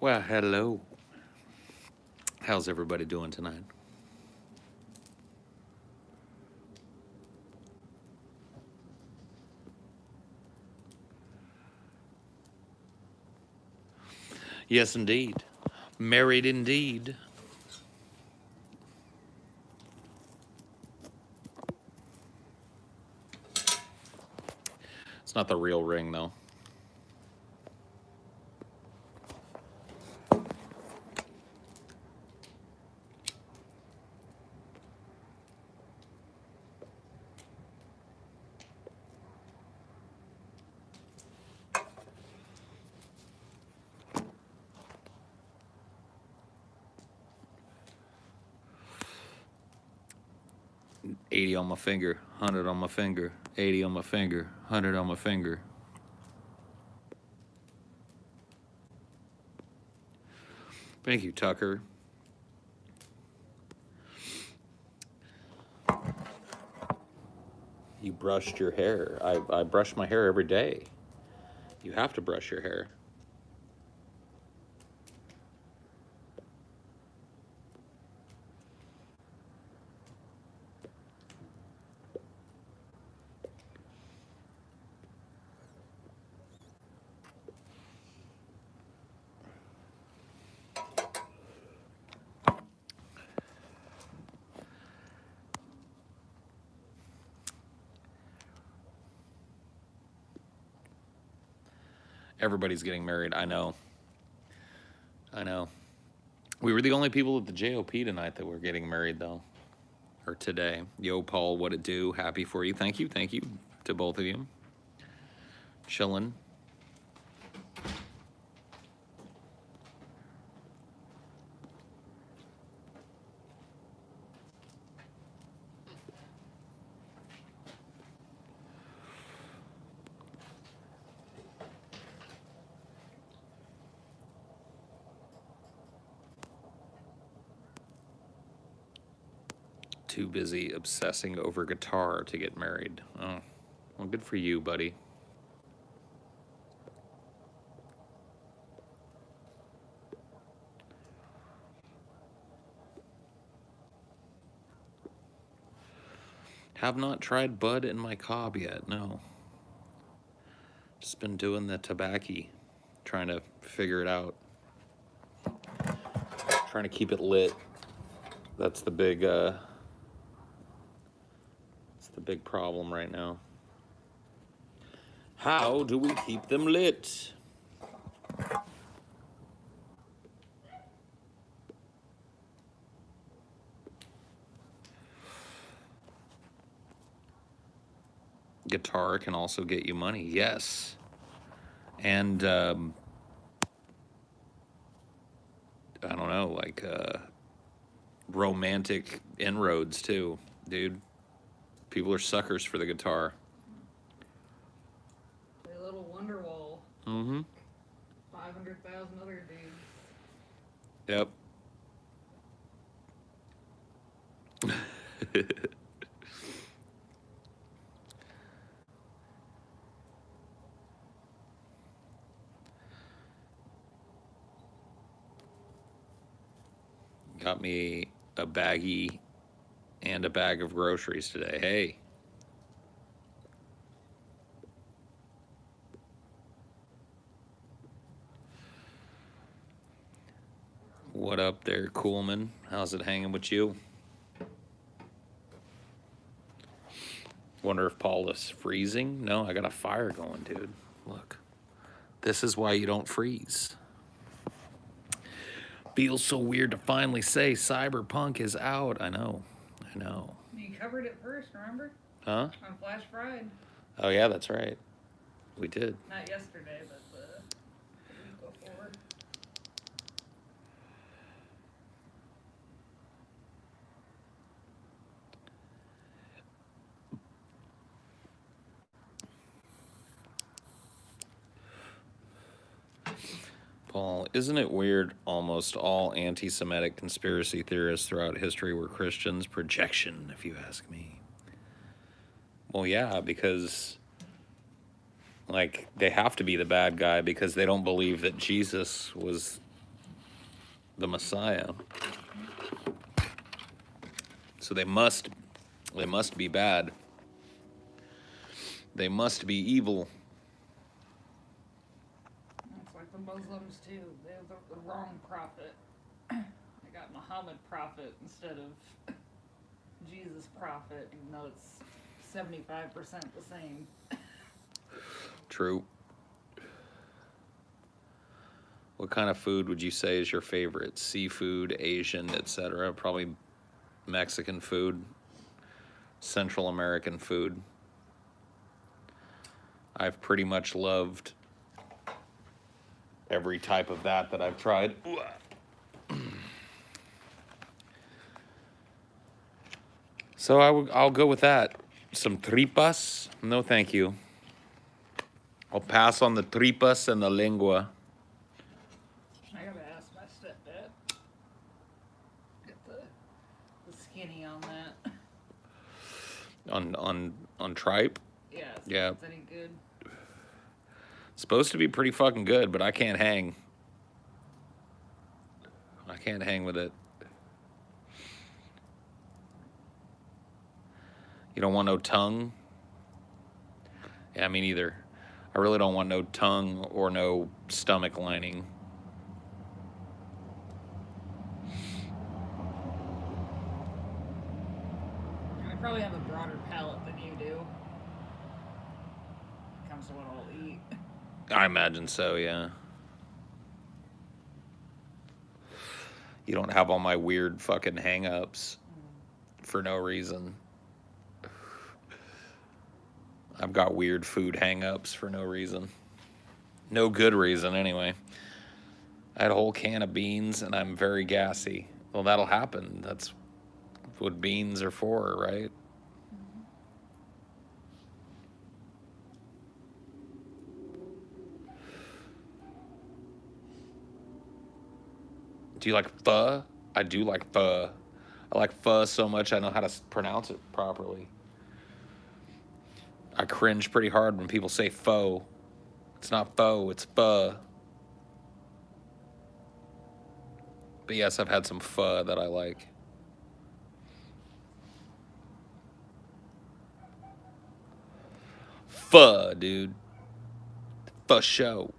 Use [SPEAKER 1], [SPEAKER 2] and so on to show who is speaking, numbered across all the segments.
[SPEAKER 1] Well, hello. How's everybody doing tonight? Yes, indeed. Married indeed. It's not the real ring, though. $80 on my finger, $100 on my finger, $80 on my finger, $100 on my finger. Thank you, Tucker. You brushed your hair. I brush my hair every day. You have to brush your hair. Everybody's getting married. I know. I know. We were the only people at the JOP tonight that were getting married, though. Or today. Yo, Paul, what it do? Happy for you. Thank you. Thank you to both of you. Chillin'. Too busy obsessing over guitar to get married. Oh, well, good for you, buddy. Have not tried bud in my cob yet, no. Just been doing the tobacco, trying to figure it out. Trying to keep it lit. That's the big problem right now. How do we keep them lit? Guitar can also get you money, yes. And I don't know, like romantic inroads too, dude. People are suckers for the guitar.
[SPEAKER 2] A little Wonderwall.
[SPEAKER 1] Mm-hmm.
[SPEAKER 2] 500,000 other dudes.
[SPEAKER 1] Yep. Got me a baggie and a bag of groceries today. Hey. What up there, Coolman? How's it hanging with you? Wonder if Paul is freezing? No, I got a fire going, dude. Look. This is why you don't freeze. Feels so weird to finally say Cyberpunk is out. I know. I know.
[SPEAKER 2] You covered it first, remember?
[SPEAKER 1] Huh?
[SPEAKER 2] On Flash Friday.
[SPEAKER 1] Oh, yeah, that's right. We did.
[SPEAKER 2] Not yesterday, but the week before.
[SPEAKER 1] Paul, isn't it weird almost all anti Semitic conspiracy theorists throughout history were Christians? Projection, if you ask me. Well, yeah, because, like, they have to be the bad guy because they don't believe that Jesus was the Messiah. So they must be bad. They must be evil.
[SPEAKER 2] It's like the Muslims too. They have the wrong prophet. They got Muhammad prophet instead of Jesus prophet, even though it's 75% the same.
[SPEAKER 1] True. What kind of food would you say is your favorite? Seafood, Asian, etc. Probably Mexican food, Central American food. I've pretty much loved every type of that I've tried. So I'll go with that. Some tripas? No, thank you. I'll pass on the tripas and the lengua.
[SPEAKER 2] I gotta ask my stepdad. Get the skinny on that.
[SPEAKER 1] On tripe?
[SPEAKER 2] Yeah.
[SPEAKER 1] Yeah.
[SPEAKER 2] It's any good.
[SPEAKER 1] It's supposed to be pretty fucking good, but I can't hang. I can't hang with it. You don't want no tongue? Yeah, me neither. I really don't want no tongue or no stomach lining.
[SPEAKER 2] I probably have a broader palate than you do. When it comes to what I'll eat.
[SPEAKER 1] I imagine so, yeah. You don't have all my weird fucking hang-ups for no reason. I've got weird food hang-ups for no reason. No good reason, anyway. I had a whole can of beans, and I'm very gassy. Well, that'll happen. That's what beans are for, right? Do you like pho? I do like pho. I like pho so much I know how to pronounce it properly. I cringe pretty hard when people say pho. It's not pho, it's pho. But yes, I've had some pho that I like. Pho, dude. Pho show.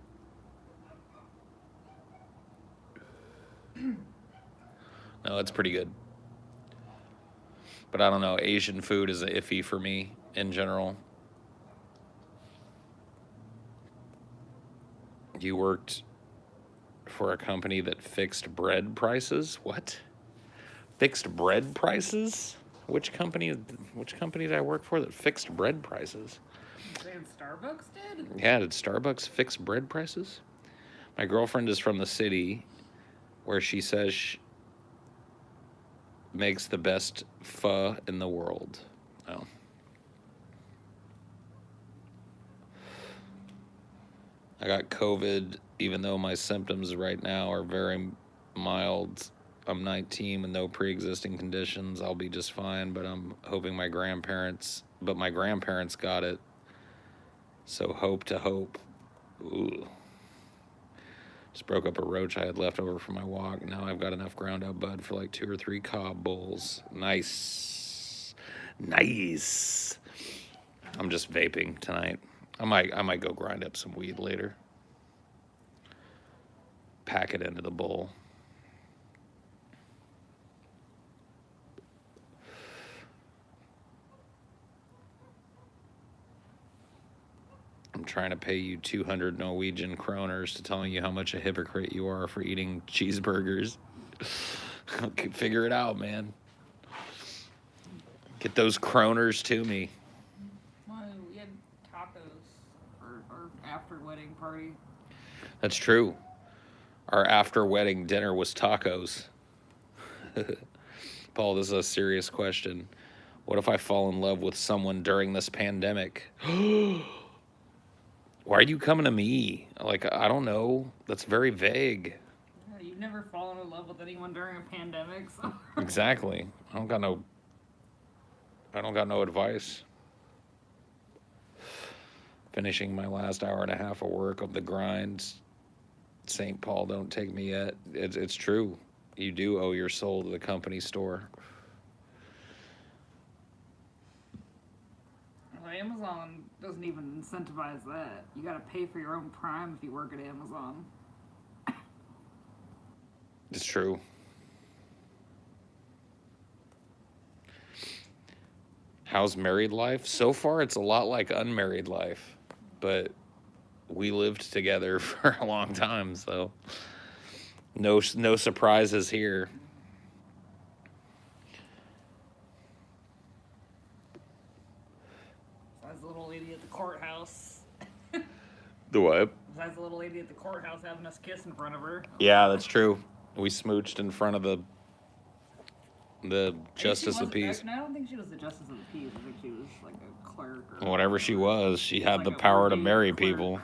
[SPEAKER 1] No, it's pretty good. But I don't know, Asian food is iffy for me in general. You worked for a company that fixed bread prices? What? Fixed bread prices? Which company did I work for that fixed bread prices?
[SPEAKER 2] You saying Starbucks did?
[SPEAKER 1] Yeah, did Starbucks fix bread prices? My girlfriend is from the city where she says she makes the best pho in the world. Oh. I got COVID, even though my symptoms right now are very mild. I'm 19 with no pre-existing conditions. I'll be just fine, but I'm hoping my grandparents got it. So hope to hope. Ooh. Just broke up a roach I had left over from my walk. Now I've got enough ground up bud for like 2 or 3 cob bowls. Nice. Nice. I'm just vaping tonight. I might go grind up some weed later. Pack it into the bowl. I'm trying to pay you 200 Norwegian kroners to telling you how much a hypocrite you are for eating cheeseburgers. Figure it out, man. Get those kroners to me.
[SPEAKER 2] Well, we had tacos for our after wedding party.
[SPEAKER 1] That's true. Our after wedding dinner was tacos. Paul, this is a serious question. What if I fall in love with someone during this pandemic? Why are you coming to me? Like, I don't know. That's very vague.
[SPEAKER 2] Yeah, you've never fallen in love with anyone during a pandemic, so.
[SPEAKER 1] Exactly. I don't got no advice. Finishing my last hour and a half of work of the grind. St. Paul, don't take me yet. It's true. You do owe your soul to the company store.
[SPEAKER 2] Well, Amazon doesn't even incentivize that. You gotta pay for your own Prime if you work at Amazon.
[SPEAKER 1] It's true. How's married life? So far, it's a lot like unmarried life, but we lived together for a long time, so no surprises here.
[SPEAKER 2] Besides the little lady at the courthouse.
[SPEAKER 1] The what?
[SPEAKER 2] Besides the little lady at the courthouse having us kiss in front of her.
[SPEAKER 1] Yeah, that's true. We smooched in front of the Justice of the Peace.
[SPEAKER 2] No, I don't think she was the Justice of the Peace. I think she was like a clerk. Or
[SPEAKER 1] Whatever she was, she had
[SPEAKER 2] like
[SPEAKER 1] the
[SPEAKER 2] a
[SPEAKER 1] power to
[SPEAKER 2] ordained
[SPEAKER 1] marry
[SPEAKER 2] clerk.
[SPEAKER 1] people.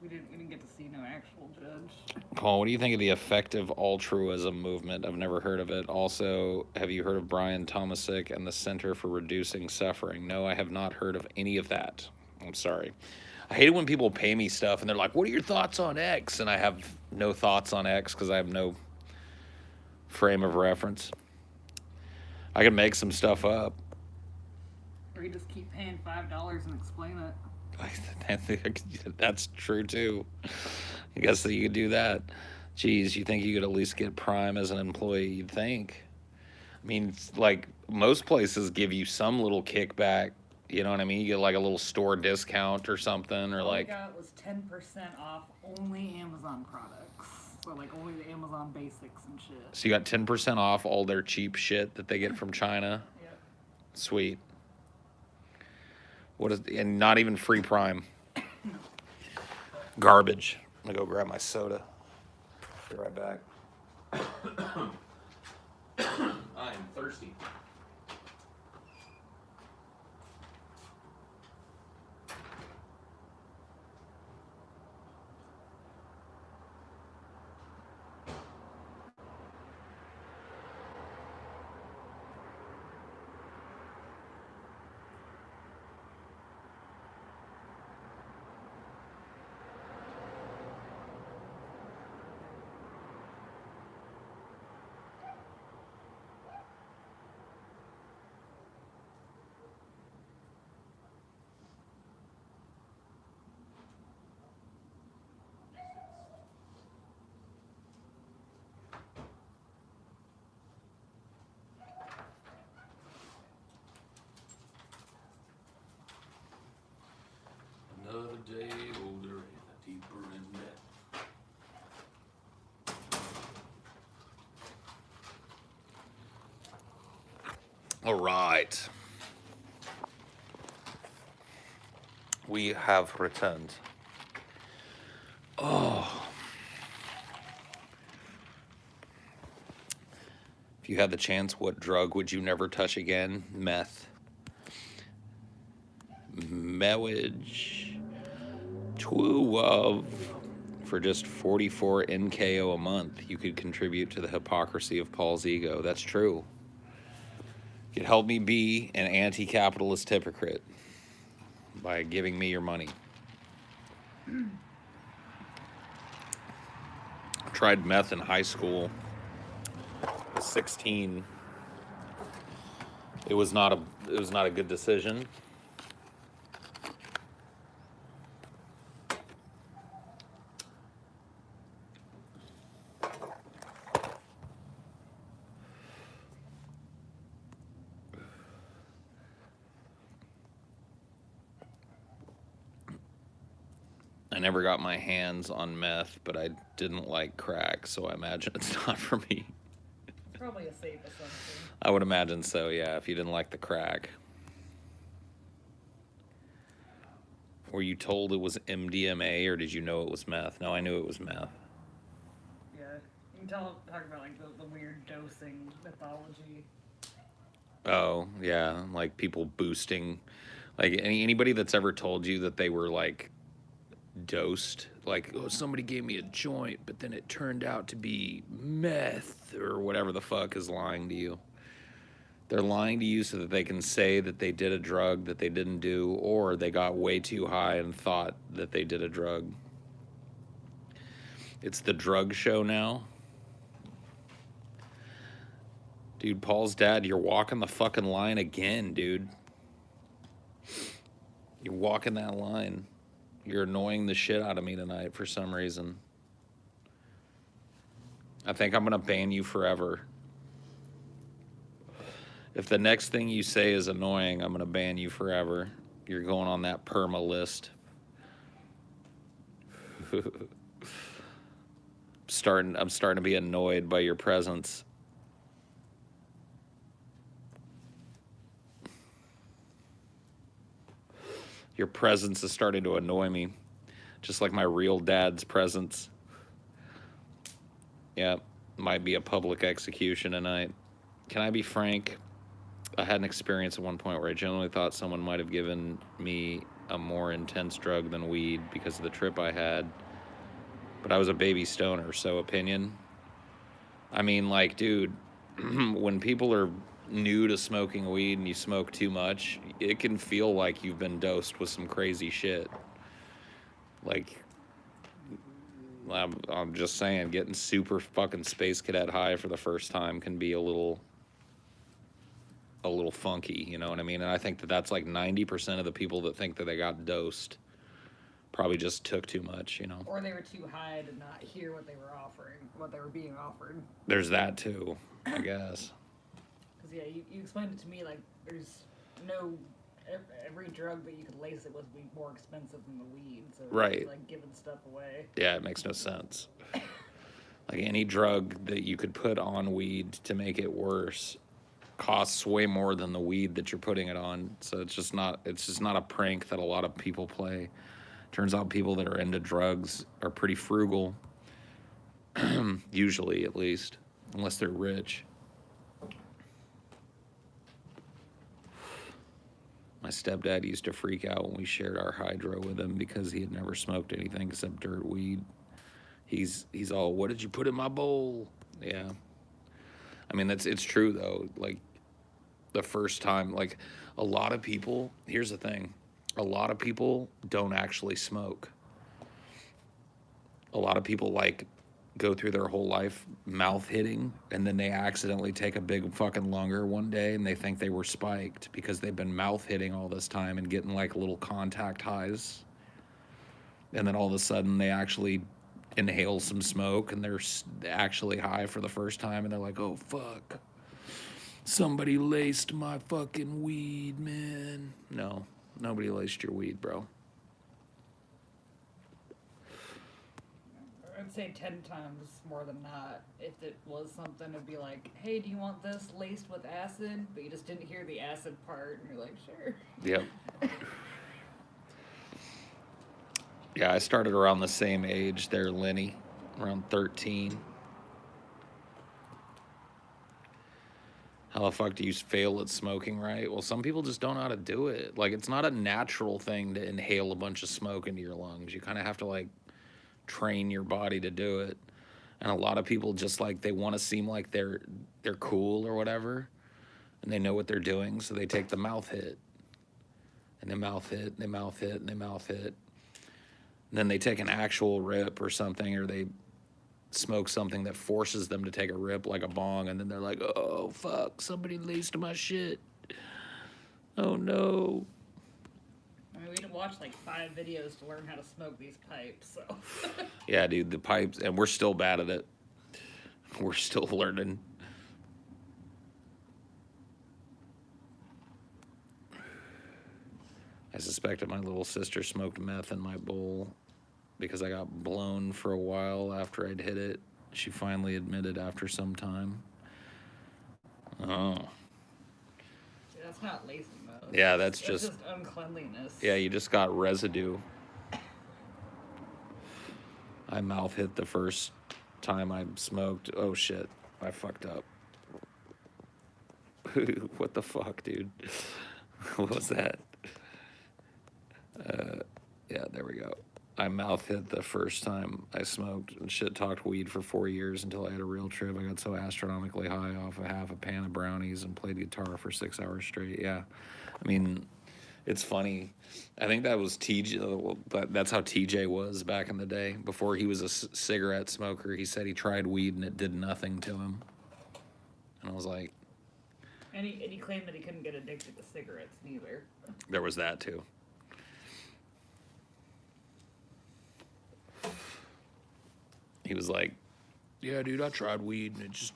[SPEAKER 2] We didn't get to see no actual judge.
[SPEAKER 1] Paul, what do you think of the effective altruism movement? I've never heard of it. Also, have you heard of Brian Tomasic and the Center for Reducing Suffering? No, I have not heard of any of that. I'm sorry. I hate it when people pay me stuff and they're like, what are your thoughts on X? And I have no thoughts on X because I have no frame of reference. I can make some stuff up.
[SPEAKER 2] Or you just keep paying $5 and explain it.
[SPEAKER 1] That's true too. I guess that you could do that. Geez, you think you could at least get Prime as an employee? You'd think. I mean, like most places give you some little kickback. You know what I mean? You get like a little store discount or something, or
[SPEAKER 2] All
[SPEAKER 1] like.
[SPEAKER 2] I got was 10% off only Amazon products. So like only the Amazon basics and shit.
[SPEAKER 1] So you got 10% off all their cheap shit that they get from China.
[SPEAKER 2] Yep.
[SPEAKER 1] Sweet. What is and not even free Prime. Garbage. I'm gonna go grab my soda. Be right back. I am thirsty. Another day older and deeper in debt. All right. We have returned. Oh. If you had the chance, what drug would you never touch again? Meth. Marriage. True love. For just 44 NKO a month, you could contribute to the hypocrisy of Paul's ego. That's true. You could help me be an anti-capitalist hypocrite by giving me your money. I tried meth in high school. I was 16. It was not a good decision. I never got my hands on meth, but I didn't like crack, so I imagine it's not for me.
[SPEAKER 2] Probably a safe assumption.
[SPEAKER 1] I would imagine so, yeah, if you didn't like the crack. Were you told it was MDMA or did you know it was meth? No, I knew it was meth.
[SPEAKER 2] Yeah, you can talk about like the weird dosing mythology.
[SPEAKER 1] Oh, yeah, like people boosting. Like anybody that's ever told you that they were like dosed, like, oh, somebody gave me a joint, but then it turned out to be meth or whatever the fuck is lying to you. They're lying to you so that they can say that they did a drug that they didn't do, or they got way too high and thought that they did a drug. It's the drug show now. Dude, Paul's dad, you're walking the fucking line again, dude. You're walking that line. You're annoying the shit out of me tonight for some reason. I think I'm gonna ban you forever. If the next thing you say is annoying, I'm gonna ban you forever. You're going on that perma list. I'm starting to be annoyed by your presence. Your presence is starting to annoy me, just like my real dad's presence. Yeah, might be a public execution tonight. Can I be frank? I had an experience at one point where I genuinely thought someone might have given me a more intense drug than weed because of the trip I had. But I was a baby stoner, so opinion. I mean, like, dude, when people are new to smoking weed and you smoke too much, it can feel like you've been dosed with some crazy shit. Like, I'm just saying, getting super fucking space cadet high for the first time can be a little funky, you know what I mean? And I think that that's like 90% of the people that think that they got dosed probably just took too much, you know?
[SPEAKER 2] Or they were too high to not hear what they were offering, what they were being offered.
[SPEAKER 1] There's that too, I guess.
[SPEAKER 2] Because, yeah, you explained it to me like there's no. Every drug that you could lace it with would be more expensive than the weed. So
[SPEAKER 1] right.
[SPEAKER 2] It's like giving stuff away.
[SPEAKER 1] Yeah, it makes no sense. Like any drug that you could put on weed to make it worse costs way more than the weed that you're putting it on. So it's just not a prank that a lot of people play. Turns out people that are into drugs are pretty frugal. Usually, at least, unless they're rich. My stepdad used to freak out when we shared our hydro with him because he had never smoked anything except dirt weed. He's all, what did you put in my bowl? Yeah. I mean, it's true, though. Like, the first time, like, a lot of people, here's the thing. A lot of people don't actually smoke. A lot of people, like, go through their whole life mouth hitting, and then they accidentally take a big fucking lunger one day, and they think they were spiked because they've been mouth hitting all this time and getting, like, little contact highs. And then all of a sudden, they actually inhale some smoke, and they're actually high for the first time, and they're like, oh, fuck. Somebody laced my fucking weed, man. No, nobody laced your weed, bro.
[SPEAKER 2] I'd say 10 times more than not. If it was something, it'd be like, hey, do you want this laced with acid? But you just didn't hear the acid part, and you're like, sure.
[SPEAKER 1] Yep. Yeah, I started around the same age there, Lenny, around 13. How the fuck do you fail at smoking, right? Well, some people just don't know how to do it. Like, it's not a natural thing to inhale a bunch of smoke into your lungs. You kind of have to, like, train your body to do it. And a lot of people just, like, they want to seem like they're cool or whatever, and they know what they're doing, so they take the mouth hit. And they mouth hit, and they mouth hit, and they mouth hit. And then they take an actual rip or something, or they smoke something that forces them to take a rip like a bong, and then they're like, oh, fuck, somebody laced my shit. Oh, no.
[SPEAKER 2] I mean, we had to watch like 5 videos to learn how to smoke these pipes, so.
[SPEAKER 1] Yeah, dude, the pipes, and we're still bad at it. We're still learning. I suspected my little sister smoked meth in my bowl because I got blown for a while after I'd hit it. She finally admitted after some time. Oh.
[SPEAKER 2] That's not lazy mode.
[SPEAKER 1] Yeah,
[SPEAKER 2] That's
[SPEAKER 1] that's
[SPEAKER 2] just uncleanliness.
[SPEAKER 1] yeah, you just got residue. My mouth hit the first time I smoked. Oh shit, I fucked up. What the fuck, dude? What was that? Yeah, there we go. My mouth hit the first time I smoked and shit talked weed for 4 years until I had a real trip. I got so astronomically high off of half a pan of brownies and played guitar for 6 hours straight. Yeah. I mean, it's funny. I think that was TJ. That's how TJ was back in the day. Before he was a cigarette smoker, he said he tried weed and it did nothing to him. And I was like,
[SPEAKER 2] And he claimed that he couldn't get addicted to cigarettes neither.
[SPEAKER 1] there was that too. He was like, yeah, dude, I tried weed and it just,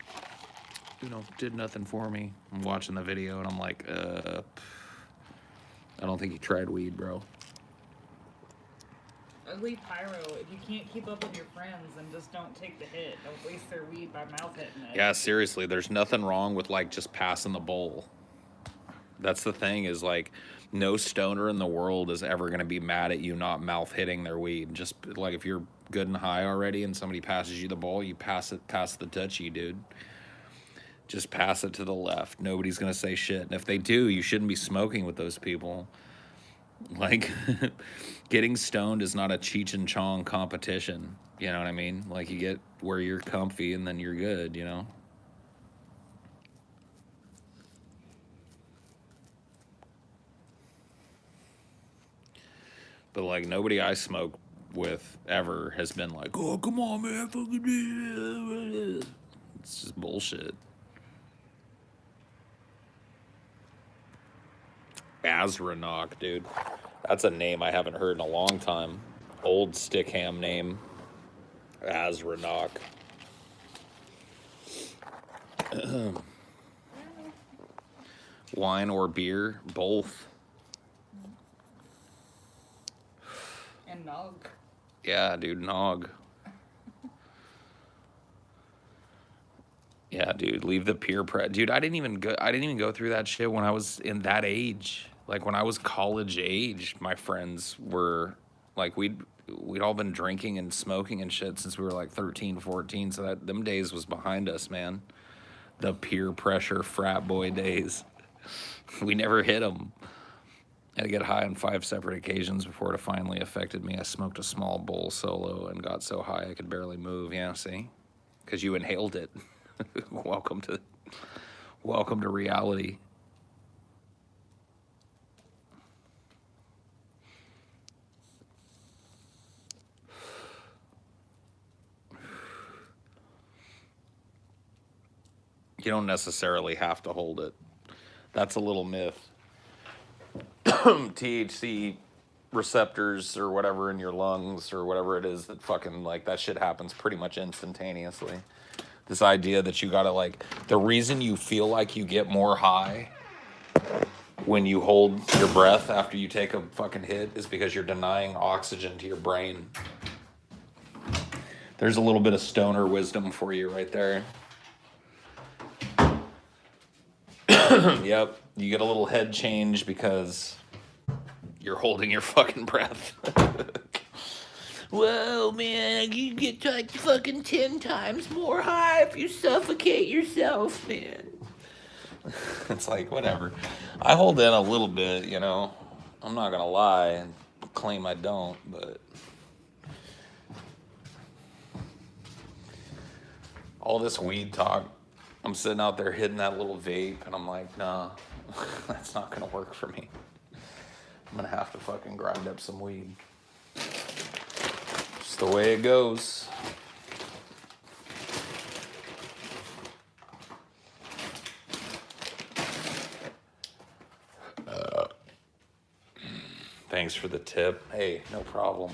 [SPEAKER 1] did nothing for me. I'm watching the video and I'm like, I don't think he tried weed, bro.
[SPEAKER 2] Ugly pyro, if you can't keep up with your friends, then just don't take the hit. Don't waste their weed by mouth hitting it.
[SPEAKER 1] Yeah, seriously, there's nothing wrong with like just passing the bowl. That's the thing is like, no stoner in the world is ever going to be mad at you not mouth hitting their weed. Just like if you're good and high already and somebody passes you the bowl, you pass the touchy, dude. Just pass it to the left. Nobody's going to say shit. And if they do, you shouldn't be smoking with those people. Like, getting stoned is not a Cheech and Chong competition. You know what I mean? Like, you get where you're comfy and then you're good, you know? But, like, nobody I smoke with ever has been like, oh, come on, man, fucking... It's just bullshit. Azranok, dude. That's a name I haven't heard in a long time. Old Stickham name. Azranok. Wine or beer? Both.
[SPEAKER 2] And nog.
[SPEAKER 1] Yeah, dude, nog. Yeah, dude, leave the peer pressure. Dude, I didn't even go through that shit when I was in that age. Like when I was college age, my friends were like we'd all been drinking and smoking and shit since we were like 13, 14, so that them days was behind us, man. The peer pressure frat boy days. We never hit them. I had to get high on 5 separate occasions before it finally affected me. I smoked a small bowl solo and got so high I could barely move. Yeah, see? Because you inhaled it. Welcome to reality. You don't necessarily have to hold it. That's a little myth. THC receptors or whatever in your lungs or whatever it is that fucking like that shit happens pretty much instantaneously. This idea that you gotta like, the reason you feel like you get more high when you hold your breath after you take a fucking hit is because you're denying oxygen to your brain. There's a little bit of stoner wisdom for you right there. Yep, you get a little head change because you're holding your fucking breath. Whoa, man, you get like fucking 10 times more high if you suffocate yourself, man. It's like, whatever. I hold in a little bit, you know. I'm not gonna lie and claim I don't, but all this weed talk, I'm sitting out there hitting that little vape, and I'm like, nah, that's not gonna work for me. I'm gonna have to fucking grind up some weed. Just the way it goes. Thanks for the tip. Hey, no problem.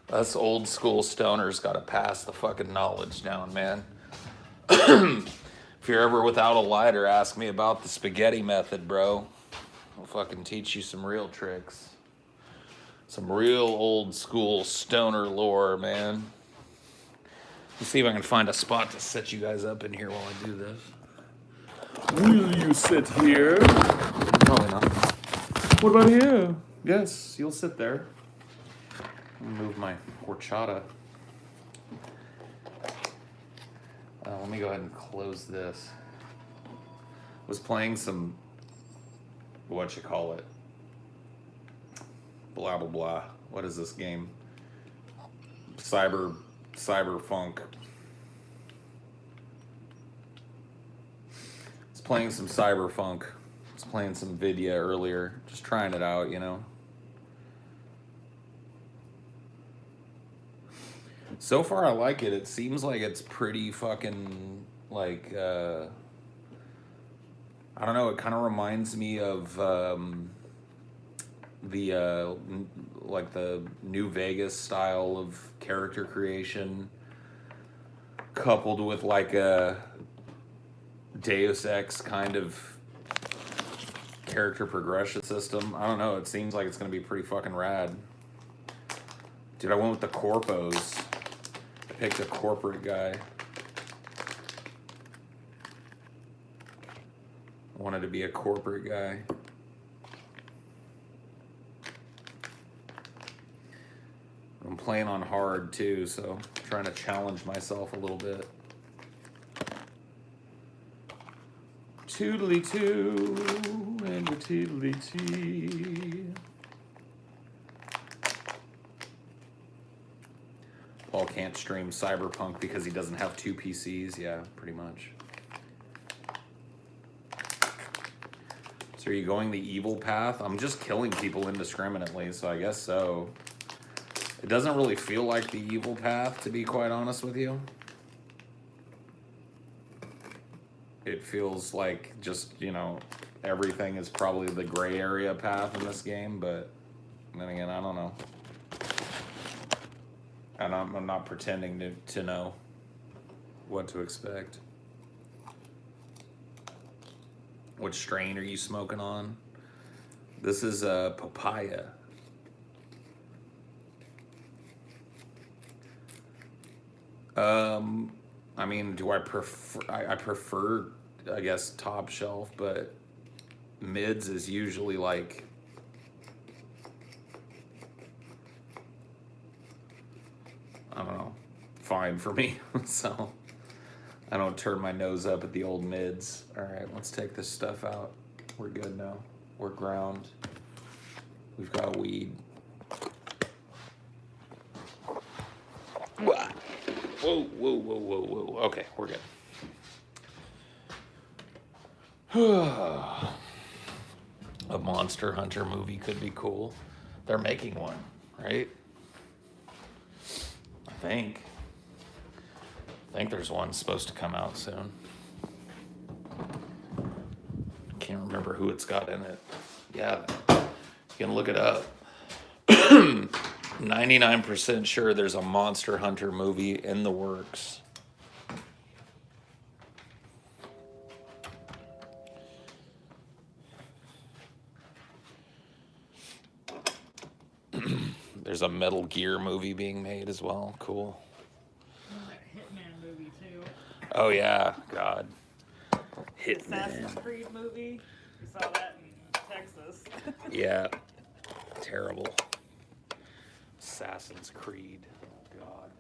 [SPEAKER 1] Us old school stoners gotta pass the fucking knowledge down, man. If you're ever without a lighter, ask me about the spaghetti method, bro. I'll fucking teach you some real tricks. Some real old school stoner lore, man. Let's see if I can find a spot to set you guys up in here while I do this.
[SPEAKER 3] Will you sit here?
[SPEAKER 1] Probably not.
[SPEAKER 3] What about here? Yes, you'll sit there.
[SPEAKER 1] Move my horchata. Let me go ahead and close this. Was playing some, what you call it? Blah blah blah. What is this game? Cyberpunk. Was playing some Cyberpunk. Was playing some Vidya earlier. Just trying it out, you know. So far, I like it. It seems like it's pretty fucking, like, I don't know, it kind of reminds me of like the New Vegas style of character creation, coupled with like a Deus Ex kind of character progression system. I don't know, it seems like it's going to be pretty fucking rad. Dude, I went with the corpos. I picked a corporate guy. Wanted to be a corporate guy. I'm playing on hard too, so I'm trying to challenge myself a little bit.
[SPEAKER 3] Toodly two and a toodly tee.
[SPEAKER 1] Paul can't stream Cyberpunk because he doesn't have 2 PCs. Yeah, pretty much. So are you going the evil path? I'm just killing people indiscriminately, so I guess so. It doesn't really feel like the evil path, to be quite honest with you. It feels like just, you know, everything is probably the gray area path in this game, but then again, I don't know. And I'm not pretending to know what to expect. What strain are you smoking on? This is a papaya. I mean, do I prefer? I prefer, I guess, top shelf, but mids is usually like. I don't know, fine for me. So I don't turn my nose up at the old mids. All right, let's take this stuff out. We're good now. We're ground. We've got weed. Whoa, whoa, whoa, whoa, whoa, whoa. Okay, we're good. A Monster Hunter movie could be cool. They're making one, right? I think there's one supposed to come out soon. Can't remember who it's got in it. Yeah, you can look it up. 99% sure there's a Monster Hunter movie in the works. There's a Metal Gear movie being made as well. Cool.
[SPEAKER 2] Hitman movie too.
[SPEAKER 1] Oh yeah, God.
[SPEAKER 2] Assassin's
[SPEAKER 1] Hitman.
[SPEAKER 2] Creed movie. We saw that in Texas.
[SPEAKER 1] Yeah. Terrible. Assassin's Creed. Oh, God.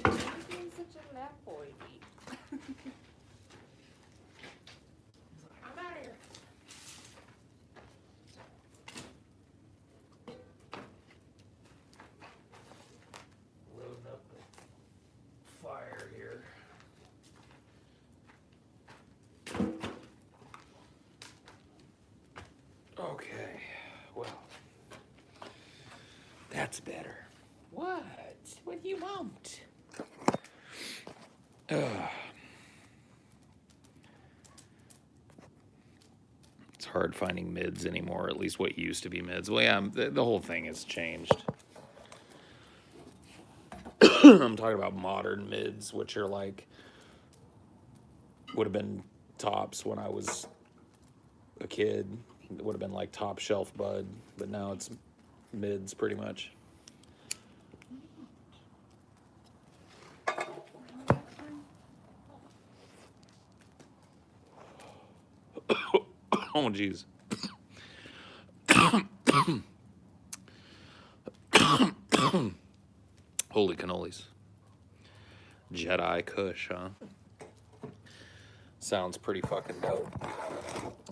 [SPEAKER 2] Why are you being such a nap boy? I'm out of here.
[SPEAKER 1] Loading up the fire here. Okay, well, that's better. What? What do you want? It's hard finding mids anymore, at least what used to be mids. Well, yeah, the whole thing has changed. I'm talking about modern mids, which are like, would have been tops when I was a kid, It would have been like top shelf bud, but now it's mids pretty much. Oh, jeez. Holy cannolis. Jedi Kush, huh? Sounds pretty fucking dope.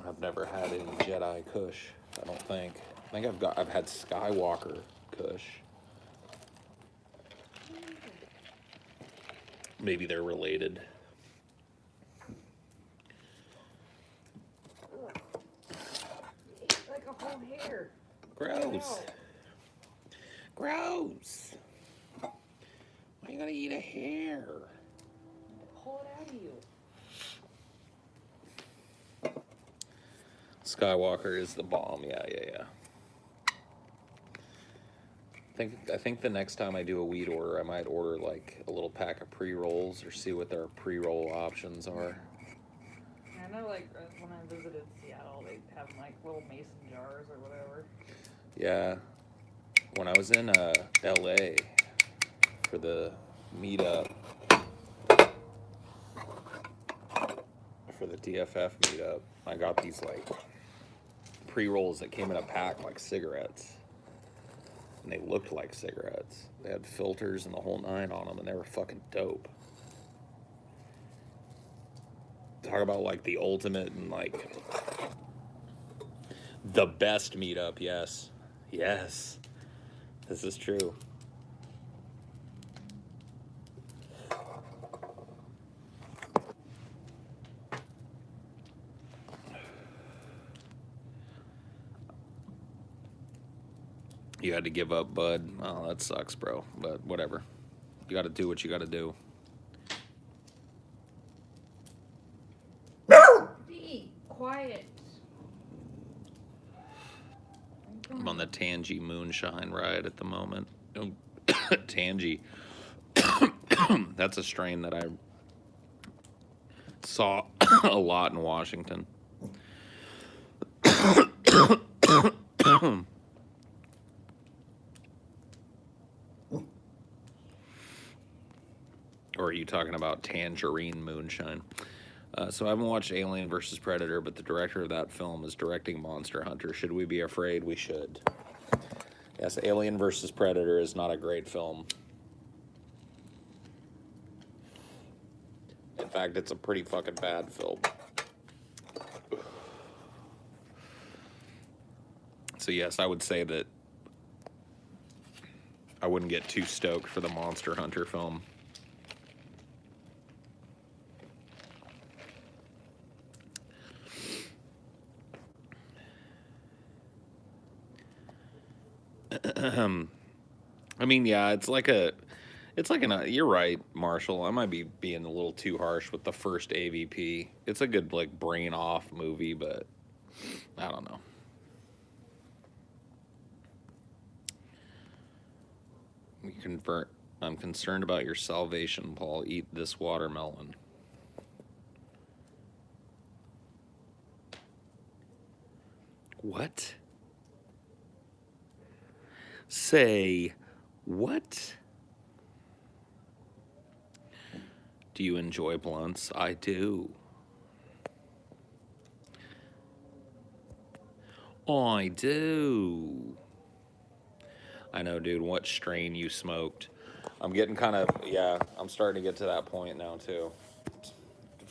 [SPEAKER 1] I've never had any Jedi Kush, I don't think. I've had Skywalker Kush. Maybe they're related.
[SPEAKER 2] Like a whole hair.
[SPEAKER 1] Gross. Gross. Why are you gonna eat a hair?
[SPEAKER 2] Pull it out of you.
[SPEAKER 1] Skywalker is the bomb. Yeah. I think the next time I do a weed order, I might order like a little pack of pre-rolls or see what their pre-roll options are.
[SPEAKER 2] I know, like, when I visited Seattle, they have, like, little mason jars or whatever.
[SPEAKER 1] Yeah. When I was in LA for the meetup, for the DFF meetup, I got these like pre-rolls that came in a pack like cigarettes. And they looked like cigarettes. They had filters and the whole nine on them, and they were fucking dope. Talk about like the ultimate and like the best meetup. Yes, this is true. You had to give up, bud. Oh, that sucks, bro. But whatever. You got to do what you got to do.
[SPEAKER 2] Be quiet.
[SPEAKER 1] I'm on the Tangy Moonshine ride at the moment. Oh, Tangy. That's a strain that I saw a lot in Washington. Or are you talking about Tangerine Moonshine? So I haven't watched Alien vs. Predator, but the director of that film is directing Monster Hunter. Should we be afraid? We should. Yes, Alien vs. Predator is not a great film. In fact, it's a pretty fucking bad film. So yes, I would say that I wouldn't get too stoked for the Monster Hunter film. I mean, yeah, you're right, Marshall. I might be being a little too harsh with the first AVP. It's a good, like, brain off movie, but I don't know. I'm concerned about your salvation, Paul. Eat this watermelon. What? Say what? Do you enjoy blunts? I do. I do. I know, dude. What strain you smoked? I'm getting kind of, yeah, I'm starting to get to that point now, too.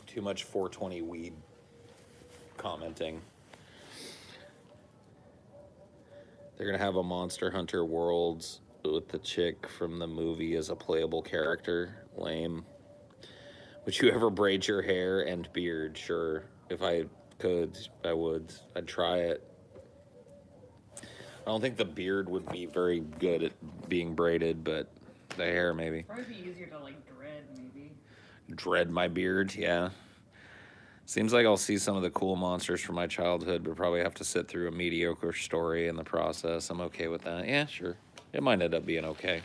[SPEAKER 1] Too much 420 weed commenting. They're going to have a Monster Hunter Worlds with the chick from the movie as a playable character. Lame. Would you ever braid your hair and beard? Sure. If I could, I would. I'd try it. I don't think the beard would be very good at being braided, but the hair maybe.
[SPEAKER 2] Probably be easier to, like, dread, maybe.
[SPEAKER 1] Dread my beard, yeah. Seems like I'll see some of the cool monsters from my childhood, but probably have to sit through a mediocre story in the process. I'm okay with that. Yeah, sure. It might end up being okay.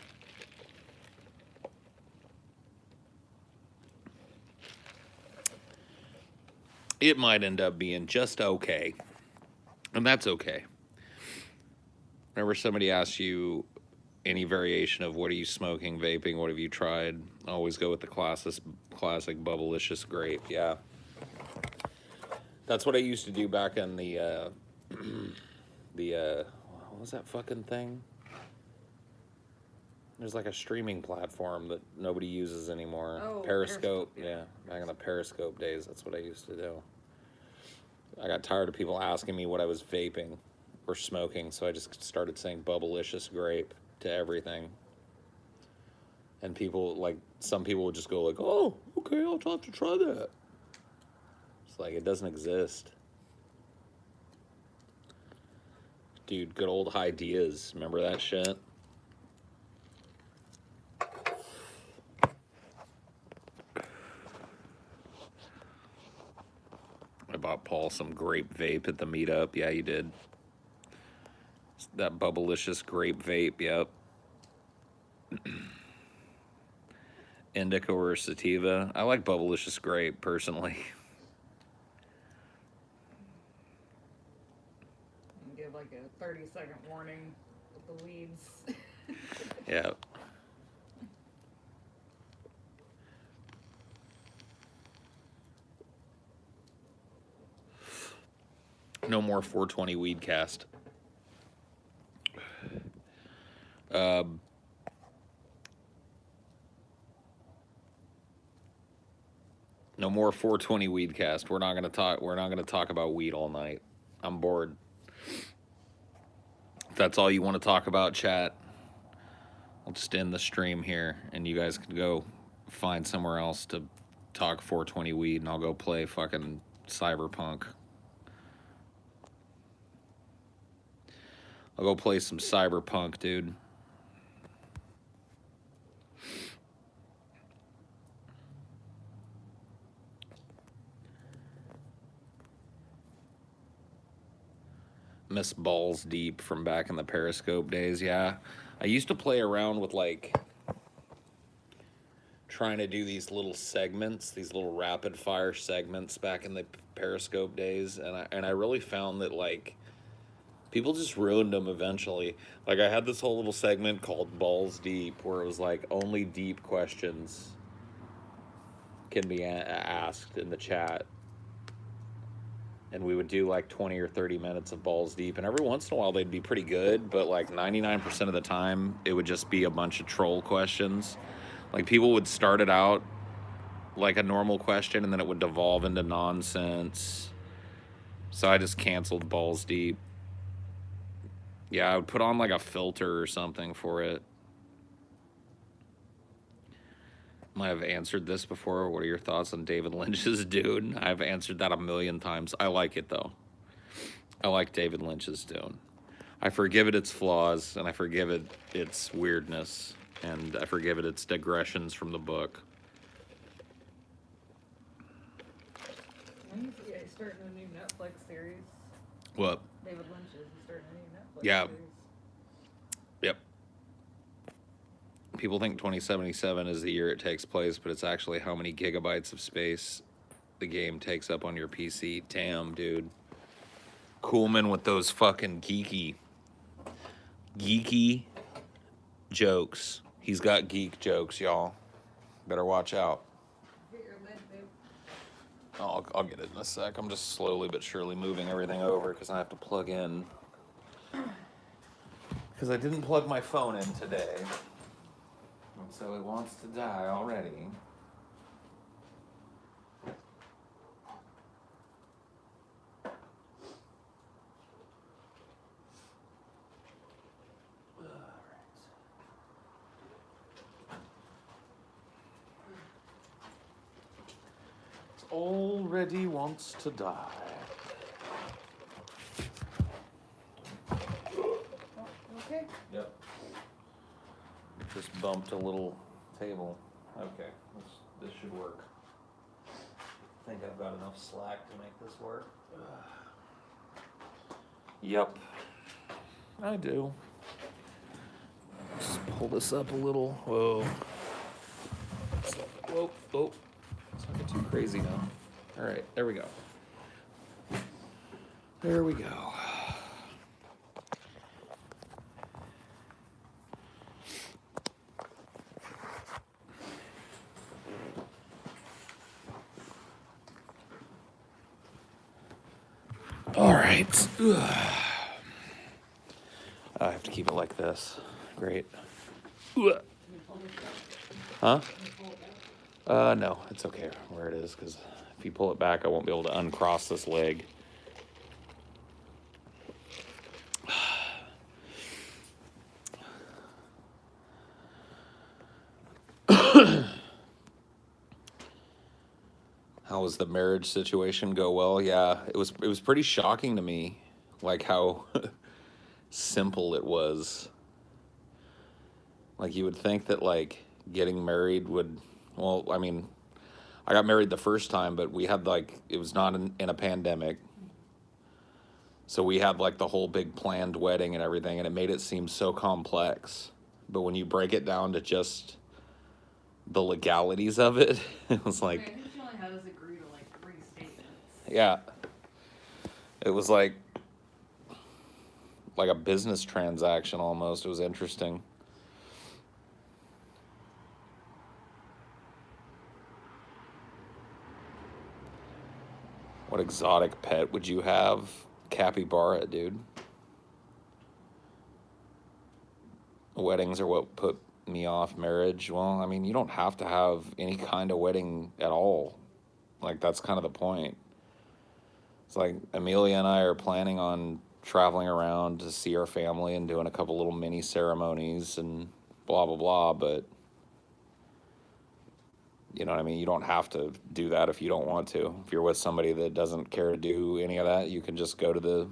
[SPEAKER 1] It might end up being just okay. And that's okay. Whenever somebody asks you any variation of what are you smoking, vaping, what have you tried, always go with the classic Bubblicious grape. Yeah. That's what I used to do back in the what was that fucking thing? There's like a streaming platform that nobody uses anymore.
[SPEAKER 2] Oh,
[SPEAKER 1] Periscope.
[SPEAKER 2] Periscope, yeah.
[SPEAKER 1] Yeah, back in the Periscope days, that's what I used to do. I got tired of people asking me what I was vaping or smoking, so I just started saying Bubblicious grape to everything. And people, like, some people would just go like, oh, okay, I'll have to try that. It's like, it doesn't exist. Dude, good old Highdeology. Remember that shit? I bought Paul some grape vape at the meetup. Yeah, you did. That Bubblicious grape vape, yep. Indica or sativa. I like Bubblicious grape, personally.
[SPEAKER 2] And give like a 30-second warning with the weeds.
[SPEAKER 1] Yeah. No more 420 weed cast. No more 420 weed cast. We're not gonna talk about weed all night. I'm bored. If that's all you want to talk about, chat, I'll just end the stream here and you guys can go find somewhere else to talk 420 weed and I'll go play fucking Cyberpunk. I'll go play some Cyberpunk, dude. Miss Balls Deep from back in the Periscope days, yeah. I used to play around with, like, trying to do these little segments, these little rapid-fire segments back in the Periscope days, and I really found that, like, people just ruined them eventually. Like, I had this whole little segment called Balls Deep, where it was, like, only deep questions can be asked in the chat. And we would do like 20 or 30 minutes of Balls Deep. And every once in a while they'd be pretty good, but like 99% of the time it would just be a bunch of troll questions. Like people would start it out like a normal question and then it would devolve into nonsense. So I just canceled Balls Deep. Yeah, I would put on like a filter or something for it. Might have answered this before. What are your thoughts on David Lynch's Dune? I've answered that a million times. I like it, though. I like David Lynch's Dune. I forgive it its flaws, and I forgive it its weirdness, and I forgive it its digressions from the book.
[SPEAKER 2] He's starting a new Netflix series.
[SPEAKER 1] What?
[SPEAKER 2] David Lynch is starting a new Netflix
[SPEAKER 1] Yeah.
[SPEAKER 2] series.
[SPEAKER 1] Yep. People think 2077 is the year it takes place, but it's actually how many gigabytes of space the game takes up on your PC. Damn, dude. Coolman with those fucking geeky jokes. He's got geek jokes, y'all. Better watch out.
[SPEAKER 2] Get your lid, babe.
[SPEAKER 1] I'll get it in a sec. I'm just slowly but surely moving everything over because I have to plug in. Because I didn't plug my phone in today. And so it wants to die already. It already wants to die.
[SPEAKER 2] Okay.
[SPEAKER 1] Yep. Just bumped a little table. Okay, this should work. I think I've got enough slack to make this work. Yep, I do. Just pull this up a little. Whoa. Whoa, whoa. Let's not get too crazy now. All right, there we go. There we go. right. I have to keep it like this. Great. Huh? No, it's okay where it is, because if you pull it back, I won't be able to uncross this leg. How was the marriage situation go? Well, yeah, it was pretty shocking to me, like how simple it was. Like you would think that like getting married would, well, I mean, I got married the first time, but we had like, it was not in a pandemic. So we had like the whole big planned wedding and everything, and it made it seem so complex. But when you break it down to just the legalities of it, it was
[SPEAKER 2] I
[SPEAKER 1] like,
[SPEAKER 2] think she only had us agree to like 3 statements.
[SPEAKER 1] yeah, it was like a business transaction almost. It was interesting. What exotic pet would you have? Capybara, dude. Weddings are what put me off marriage. Well, I mean, you don't have to have any kind of wedding at all. Like, that's kind of the point. It's like Amelia and I are planning on traveling around to see our family and doing a couple little mini ceremonies and blah, blah, blah. But, you know what I mean? You don't have to do that if you don't want to. If you're with somebody that doesn't care to do any of that, you can just go to the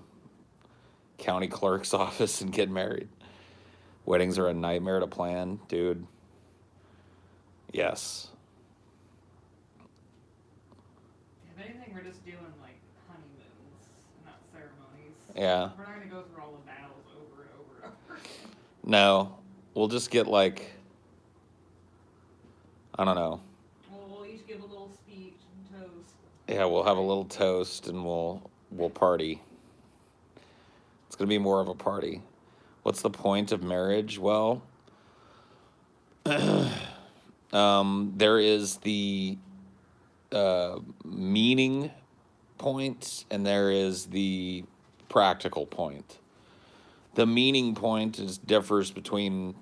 [SPEAKER 1] county clerk's office and get married. Weddings are a nightmare to plan, dude. Yes.
[SPEAKER 2] If anything, we're just doing like honeymoons, not ceremonies.
[SPEAKER 1] Yeah.
[SPEAKER 2] We're not gonna go through all the vows over and over and over again.
[SPEAKER 1] No. We'll just get like, I don't know.
[SPEAKER 2] We'll each give a little speech and toast.
[SPEAKER 1] Yeah, we'll have a little toast and we'll party. It's gonna be more of a party. What's the point of marriage? Well, there is the meaning point and there is the practical point. The meaning point differs between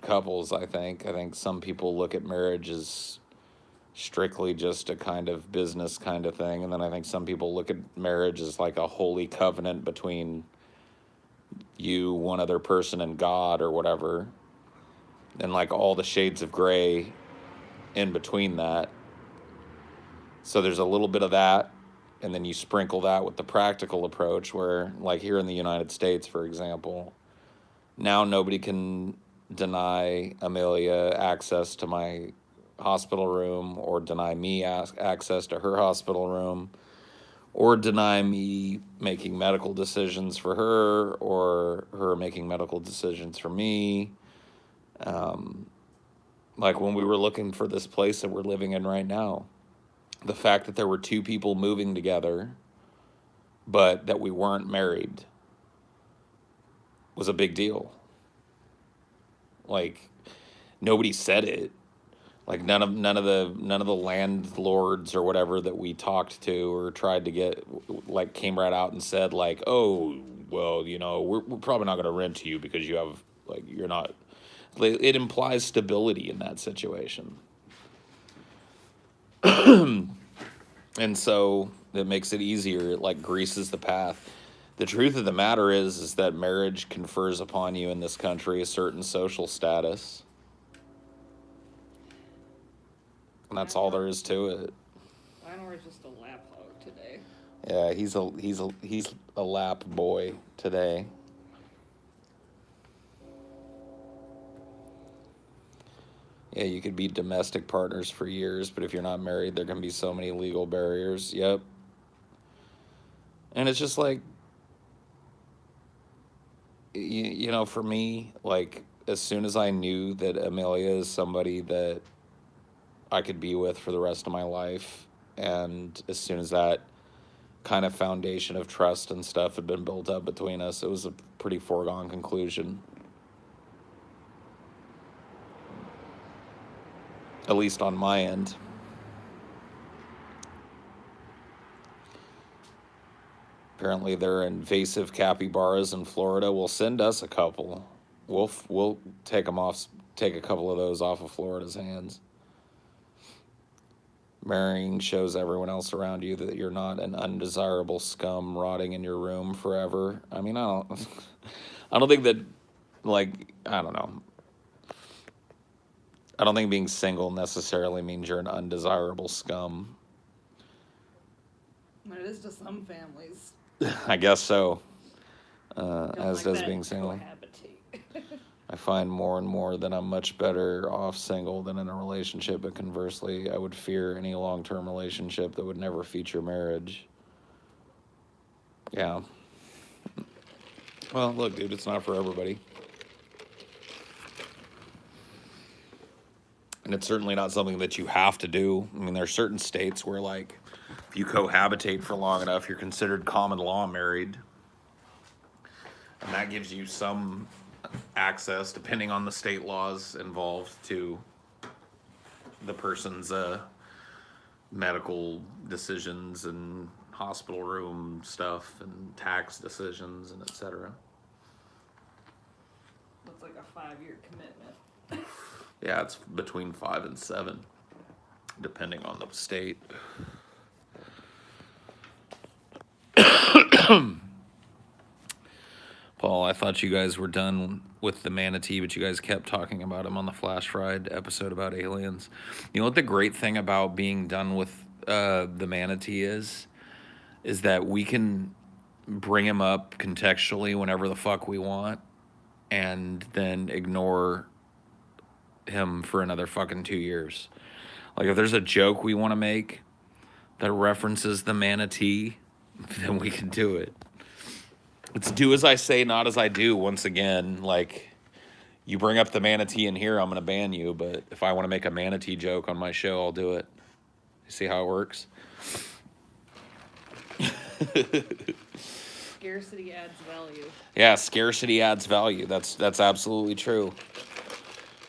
[SPEAKER 1] couples, I think. I think some people look at marriage as strictly just a kind of business kind of thing, and then I think some people look at marriage as like a holy covenant between you, one other person, and God or whatever, and like all the shades of gray in between that. So there's a little bit of that, and then you sprinkle that with the practical approach where, like here in the United States, for example, now nobody can deny Amelia access to my hospital room or deny me access to her hospital room or deny me making medical decisions for her or her making medical decisions for me. Like when we were looking for this place that we're living in right now, the fact that there were 2 people moving together, but that we weren't married was a big deal. Like nobody said it. Like none of the landlords or whatever that we talked to or tried to get, like, came right out and said like, oh, well, you know, we're probably not going to rent to you because you have, like, you're not. It implies stability in that situation. And so it makes it easier. It like greases the path. The truth of the matter is that marriage confers upon you in this country a certain social status. And that's all there is to it.
[SPEAKER 2] Weinor's just a lap hog today.
[SPEAKER 1] Yeah, he's a lap boy today. Yeah, you could be domestic partners for years, but if you're not married, there can be so many legal barriers. Yep. And it's just like, you know, for me, like, as soon as I knew that Amelia is somebody that I could be with for the rest of my life, and as soon as that kind of foundation of trust and stuff had been built up between us, it was a pretty foregone conclusion. At least on my end. Apparently, they're invasive capybaras in Florida. Well, send us a couple. We'll take them off. Take a couple of those off of Florida's hands. Marrying shows everyone else around you that you're not an undesirable scum rotting in your room forever. I mean, I don't. I don't think that. Like, I don't know. I don't think being single necessarily means you're an undesirable scum.
[SPEAKER 2] But it is to some families.
[SPEAKER 1] I guess so.
[SPEAKER 2] Don't
[SPEAKER 1] As
[SPEAKER 2] like
[SPEAKER 1] does
[SPEAKER 2] that
[SPEAKER 1] being single.
[SPEAKER 2] cohabitate.
[SPEAKER 1] I find more and more that I'm much better off single than in a relationship, but conversely, I would fear any long-term relationship that would never feature marriage. Yeah. Well, look, dude, it's not for everybody. And it's certainly not something that you have to do. I mean, there are certain states where, like, if you cohabitate for long enough, you're considered common law married. And that gives you some access, depending on the state laws involved, to the person's medical decisions and hospital room stuff and tax decisions and etc.
[SPEAKER 2] That's like a 5-year commitment.
[SPEAKER 1] Yeah, it's between 5 and 7, depending on the state. Paul, I thought you guys were done with the manatee, but you guys kept talking about him on the Flash Ride episode about aliens. You know what the great thing about being done with the manatee is that we can bring him up contextually whenever the fuck we want and then ignore him for another fucking 2 years. Like, if there's a joke we want to make that references the manatee, then we can do it. It's do as I say, not as I do. Once again, like, you bring up the manatee in here, I'm going to ban you. But if I want to make a manatee joke on my show, I'll do it. You see how it works?
[SPEAKER 2] Scarcity adds value.
[SPEAKER 1] Yeah, scarcity adds value. That's absolutely true.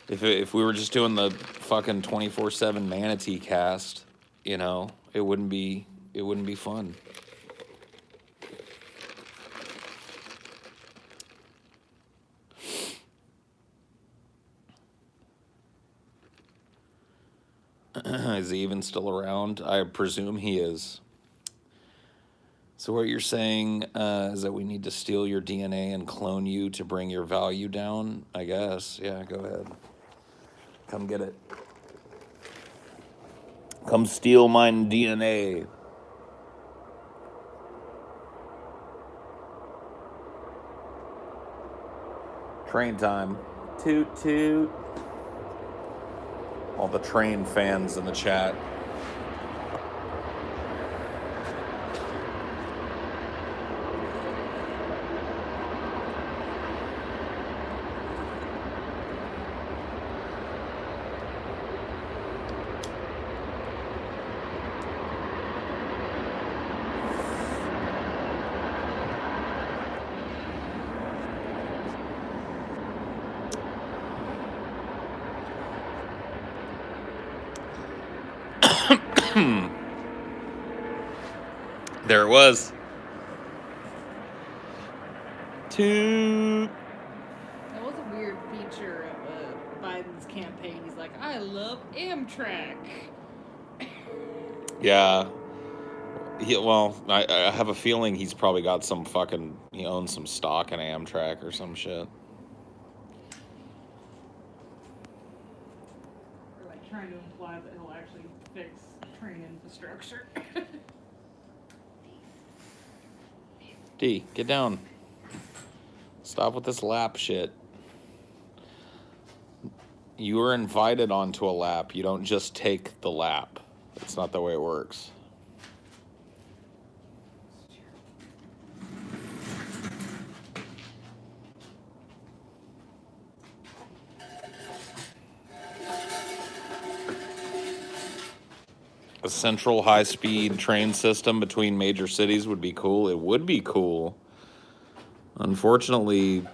[SPEAKER 1] If we were just doing the fucking 24/7 manatee cast, you know, it wouldn't be fun. Is he even still around? I presume he is. So what you're saying is that we need to steal your DNA and clone you to bring your value down? I guess. Yeah, go ahead. Come get it. Come steal my DNA. Train time. Toot toot. All the train fans in the chat. There it was. Toot.
[SPEAKER 2] That was a weird feature of Biden's campaign. He's like, I love Amtrak.
[SPEAKER 1] Yeah. I have a feeling he's probably got some fucking, he owns some stock in Amtrak or some shit.
[SPEAKER 2] Or like trying to imply that he'll actually fix train infrastructure.
[SPEAKER 1] D, get down. Stop with this lap shit. You were invited onto a lap. You don't just take the lap. That's not the way it works. A central high-speed train system between major cities would be cool. It would be cool. Unfortunately,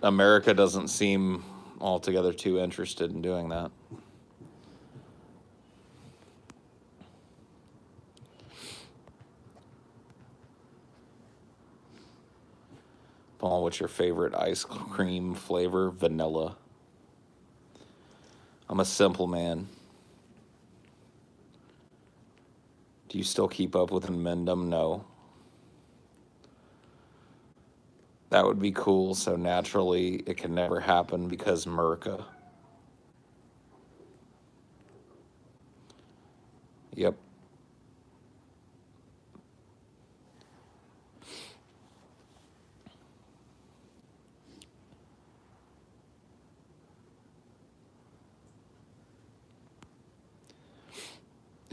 [SPEAKER 1] America doesn't seem altogether too interested in doing that. Paul, what's your favorite ice cream flavor? Vanilla. I'm a simple man. Do you still keep up with Mendham? No. That would be cool, so naturally it can never happen because Merca. Yep.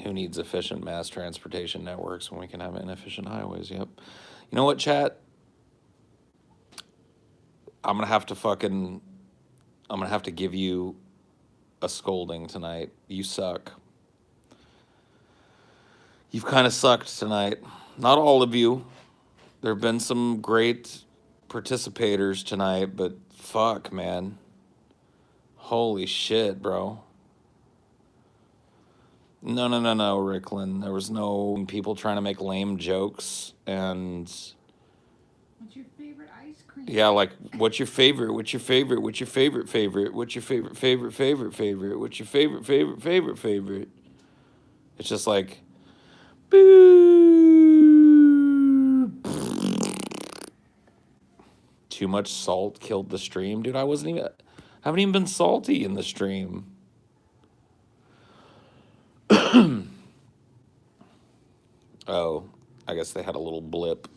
[SPEAKER 1] Who needs efficient mass transportation networks when we can have inefficient highways? Yep. You know what, chat? I'm gonna have to give you a scolding tonight. You suck. You've kind of sucked tonight. Not all of you. There have been some great participators tonight, but fuck, man. Holy shit, bro. No, Ricklin. There was no people trying to make lame jokes and...
[SPEAKER 2] What's your favorite ice cream?
[SPEAKER 1] Yeah, like, what's your favorite? What's your favorite? What's your favorite favorite? What's your favorite favorite? What's your favorite favorite? It's just like... Boo. Too much salt killed the stream. Dude, haven't even been salty in the stream. Oh, I guess they had a little blip.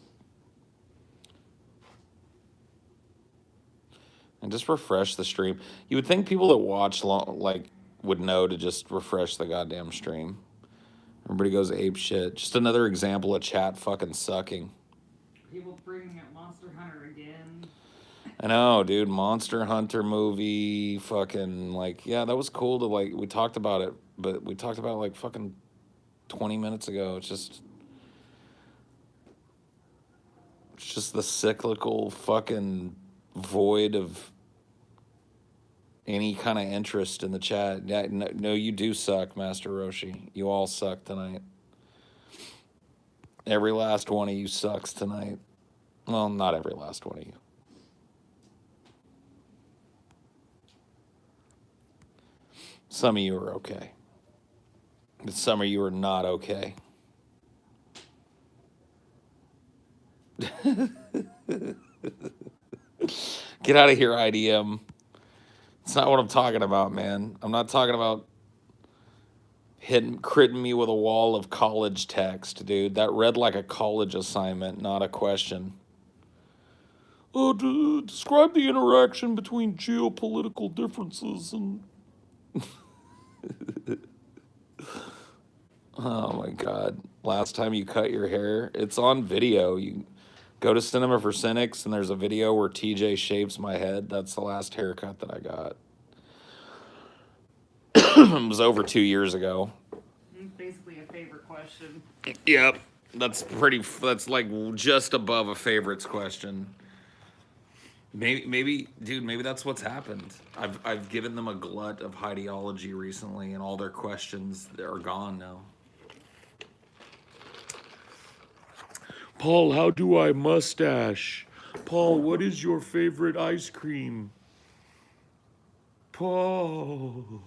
[SPEAKER 1] And just refresh the stream. You would think people that watch would know to just refresh the goddamn stream. Everybody goes ape shit. Just another example of chat fucking sucking.
[SPEAKER 2] People bringing up Monster Hunter again.
[SPEAKER 1] I know, dude. Monster Hunter movie, fucking, like, yeah, that was cool to, like, we talked about it, but we talked about it, like, fucking 20 minutes ago. It's just the cyclical fucking void of any kind of interest in the chat. Yeah, no, you do suck, Master Roshi. You all suck tonight. Every last one of you sucks tonight. Well, not every last one of you. Some of you are okay. But some of you are not okay. Get out of here, IDM. It's not what I'm talking about, man. I'm not talking about critting me with a wall of college text, dude. That read like a college assignment, not a question. Describe the interaction between geopolitical differences and... Oh my God. Last time you cut your hair, it's on video. You go to Cinema for Cynics and there's a video where TJ shaves my head. That's the last haircut that I got. It was over 2 years ago.
[SPEAKER 2] Basically a favorite question.
[SPEAKER 1] Yep. That's like just above a favorites question. Maybe, dude, maybe that's what's happened. I've given them a glut of Highdeology recently, and all their questions are gone now.
[SPEAKER 3] Paul, how do I mustache? Paul, what is your favorite ice cream? Paul.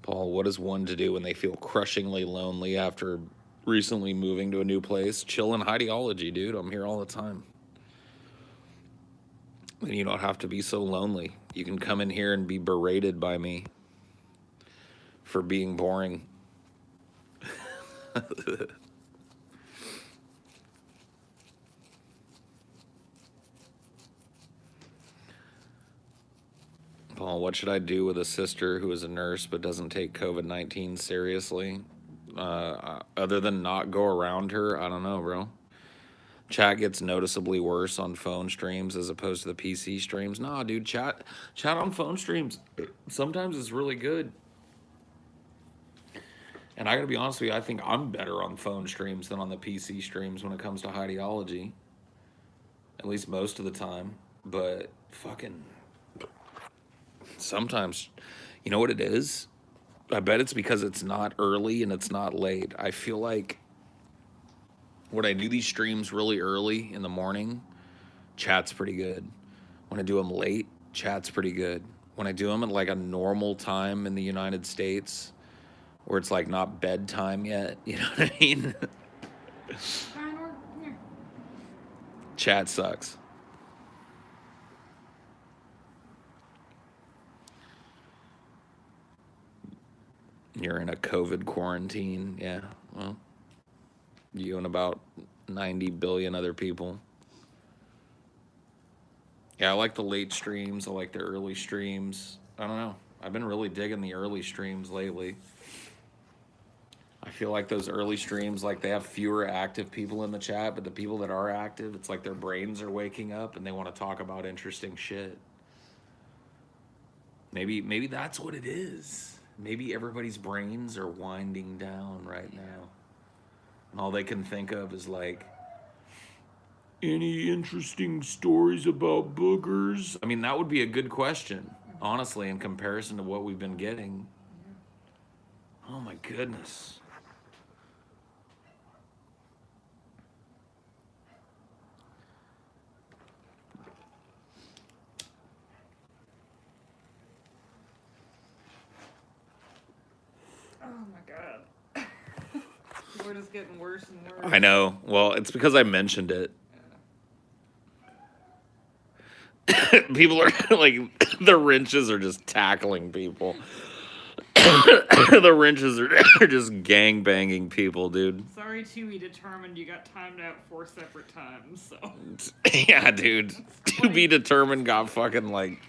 [SPEAKER 1] Paul, what is one to do when they feel crushingly lonely after recently moving to a new place? Chill in Highdeology, dude. I'm here all the time. Then you don't have to be so lonely. You can come in here and be berated by me for being boring. Paul, what should I do with a sister who is a nurse but doesn't take COVID-19 seriously? Other than not go around her, I don't know, bro. Chat gets noticeably worse on phone streams as opposed to the PC streams. Nah, dude, chat on phone streams sometimes is really good. And I gotta be honest with you, I think I'm better on phone streams than on the PC streams when it comes to Highdeology. At least most of the time. But fucking... Sometimes, you know what it is? I bet it's because it's not early and it's not late. I feel like when I do these streams really early in the morning, chat's pretty good. When I do them late, chat's pretty good. When I do them at like a normal time in the United States, where it's like not bedtime yet, you know what I mean?
[SPEAKER 2] Fine, here.
[SPEAKER 1] Chat sucks. You're in a COVID quarantine. Yeah. Well, you and about 90 billion other people. Yeah, I like the late streams. I like the early streams. I don't know. I've been really digging the early streams lately. I feel like those early streams, like they have fewer active people in the chat, but the people that are active, it's like their brains are waking up and they want to talk about interesting shit. Maybe that's what it is. Maybe everybody's brains are winding down right now. And all they can think of is like,
[SPEAKER 3] Any interesting stories about boogers?
[SPEAKER 1] I mean, that would be a good question, honestly, in comparison to what we've been getting. Oh my goodness.
[SPEAKER 2] Oh my god. We're just getting worse and worse.
[SPEAKER 1] I know. Well, it's because I mentioned it. People are like, the wrenches are just tackling people. The wrenches are just gang banging people, dude.
[SPEAKER 2] Sorry, too, we determined you got timed out 4 separate times, so.
[SPEAKER 1] Yeah, dude. To be determined got fucking like,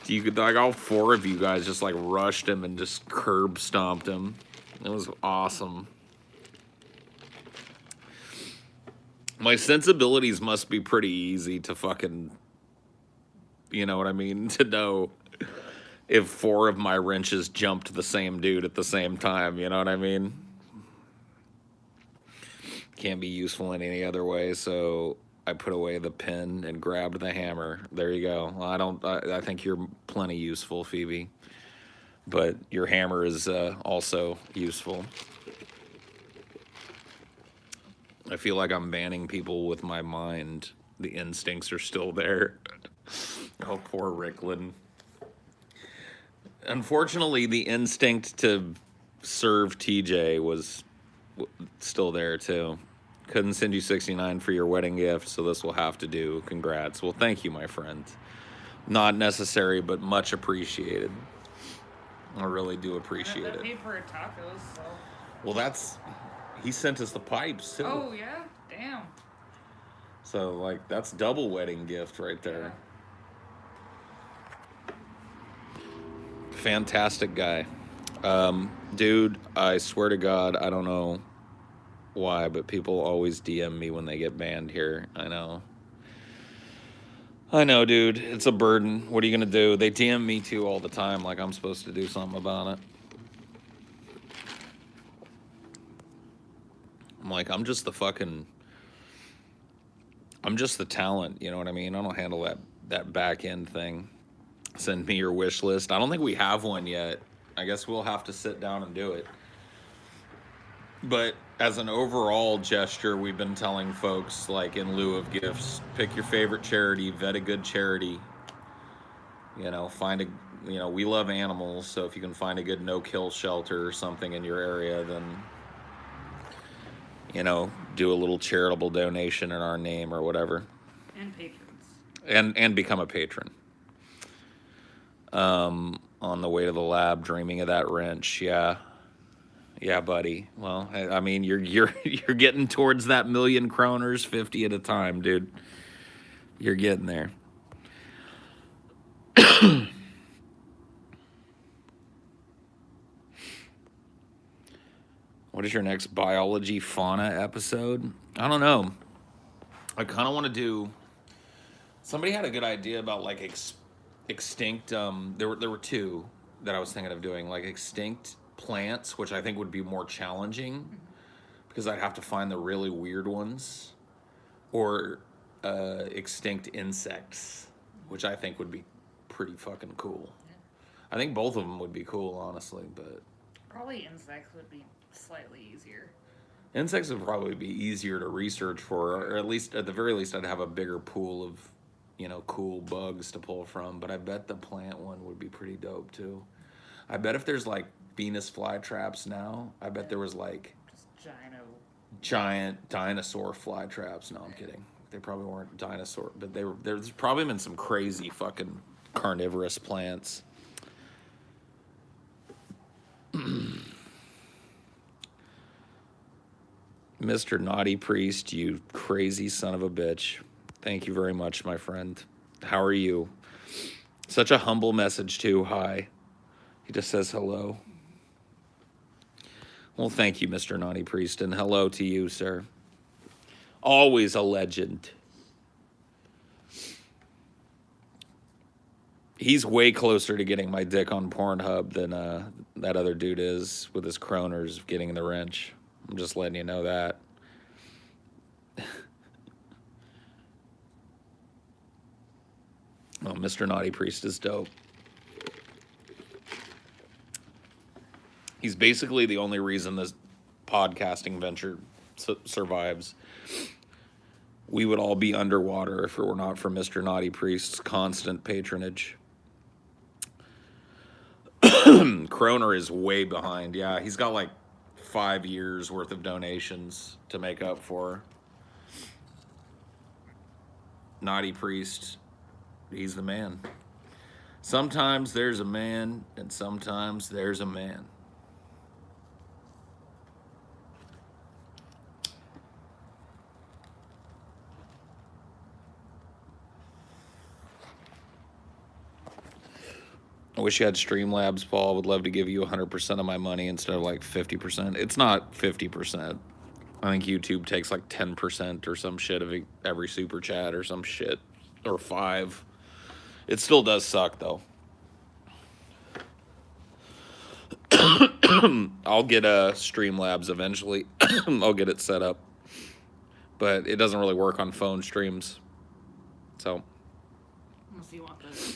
[SPEAKER 1] you could like all 4 of you guys just like rushed him and just curb stomped him. It was awesome. My sensibilities must be pretty easy to fucking, you know what I mean? To know if 4 of my wrenches jumped the same dude at the same time, you know what I mean? Can't be useful in any other way, so I put away the pen and grabbed the hammer. There you go. Well, I think you're plenty useful, Phoebe. But your hammer is also useful. I feel like I'm banning people with my mind. The instincts are still there. Oh, poor Ricklin. Unfortunately, the instinct to serve TJ was still there, too. Couldn't send you 69 for your wedding gift, so this will have to do. Congrats. Well, thank you, my friend. Not necessary, but much appreciated. I really do appreciate
[SPEAKER 2] That
[SPEAKER 1] it.
[SPEAKER 2] paid for our tacos, so.
[SPEAKER 1] Well, he sent us the pipes, too.
[SPEAKER 2] Oh, yeah? Damn.
[SPEAKER 1] So, like, that's double wedding gift right there. Fantastic guy. Dude, I swear to God, I don't know why, but people always DM me when they get banned here. I know, dude. It's a burden. What are you going to do? They DM me too all the time, like I'm supposed to do something about it. I'm like, I'm just the talent, you know what I mean? I don't handle that back end thing. Send me your wish list. I don't think we have one yet. I guess we'll have to sit down and do it. But as an overall gesture, we've been telling folks, like, in lieu of gifts, pick your favorite charity, vet a good charity. You know, we love animals, so if you can find a good no-kill shelter or something in your area, then, you know, do a little charitable donation in our name or whatever.
[SPEAKER 2] And patrons.
[SPEAKER 1] And become a patron. On the way to the lab, dreaming of that wrench. Yeah, buddy. Well, I mean, you're getting towards that 1,000,000 kroners, 50 at a time, dude. You're getting there. What is your next biology fauna episode? I don't know. I kind of want to do. Somebody had a good idea about like extinct. There were 2 that I was thinking of doing, like extinct plants, which I think would be more challenging because I'd have to find the really weird ones, or extinct insects, which I think would be pretty fucking cool. I think both of them would be cool, honestly, but
[SPEAKER 2] Probably insects would be slightly easier.
[SPEAKER 1] insects would probably be easier to research for, or at least, at the very least, I'd have a bigger pool of, cool bugs to pull from. But I bet the plant one would be pretty dope too. I bet if there's like Venus flytraps now, I bet there was like
[SPEAKER 2] Just
[SPEAKER 1] giant dinosaur flytraps. No, I'm kidding. They probably weren't dinosaur, but there's probably been some crazy fucking carnivorous plants. Mr. Naughty Priest, you crazy son of a bitch. Thank you very much, my friend. How are you? Such a humble message, too. Hi. He just says hello. Well, thank you, Mr. Naughty Priest, and hello to you, sir. Always a legend. He's way closer to getting my dick on Pornhub than that other dude is with his kroners getting the wrench. I'm just letting you know that. Oh, Mr. Naughty Priest is dope. He's basically the only reason this podcasting venture survives. We would all be underwater if it were not for Mr. Naughty Priest's constant patronage. Kroner is way behind. Yeah, he's got like 5 years worth of donations to make up for. Naughty Priest, he's the man. Sometimes there's a man, and sometimes there's a man. I wish you had Streamlabs, Paul. Would love to give you 100% of my money instead of like 50%. It's not 50%. I think YouTube takes like 10% or some shit of every super chat or some shit. Or 5. It still does suck, though. I'll get Streamlabs eventually. I'll get it set up. But it doesn't really work on phone streams. So.
[SPEAKER 2] unless you want the.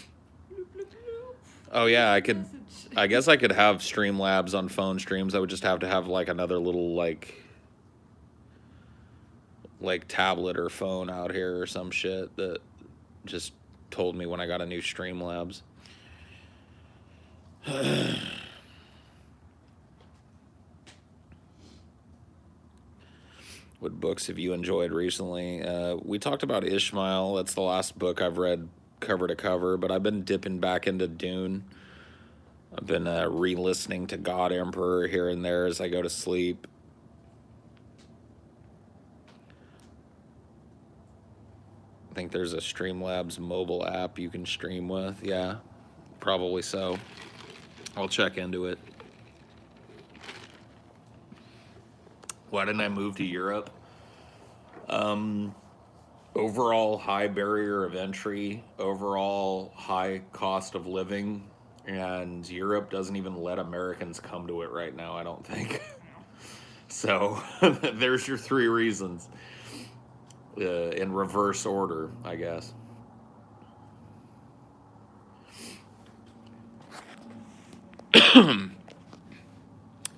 [SPEAKER 1] Oh, yeah, I
[SPEAKER 2] message.
[SPEAKER 1] guess I could have Streamlabs on phone streams. I would just have to have like another little like tablet or phone out here or some shit that just told me when I got a new Streamlabs. What books have you enjoyed recently? We talked about Ishmael. That's the last book I've read cover to cover, but I've been dipping back into Dune. I've been re-listening to God Emperor here and there as I go to sleep. I think there's a Streamlabs mobile app you can stream with. Yeah, probably so. I'll check into it. Why didn't I move to Europe? Overall high barrier of entry, overall high cost of living, and Europe doesn't even let Americans come to it right now, I don't think. So there's your 3 reasons. In reverse order, I guess.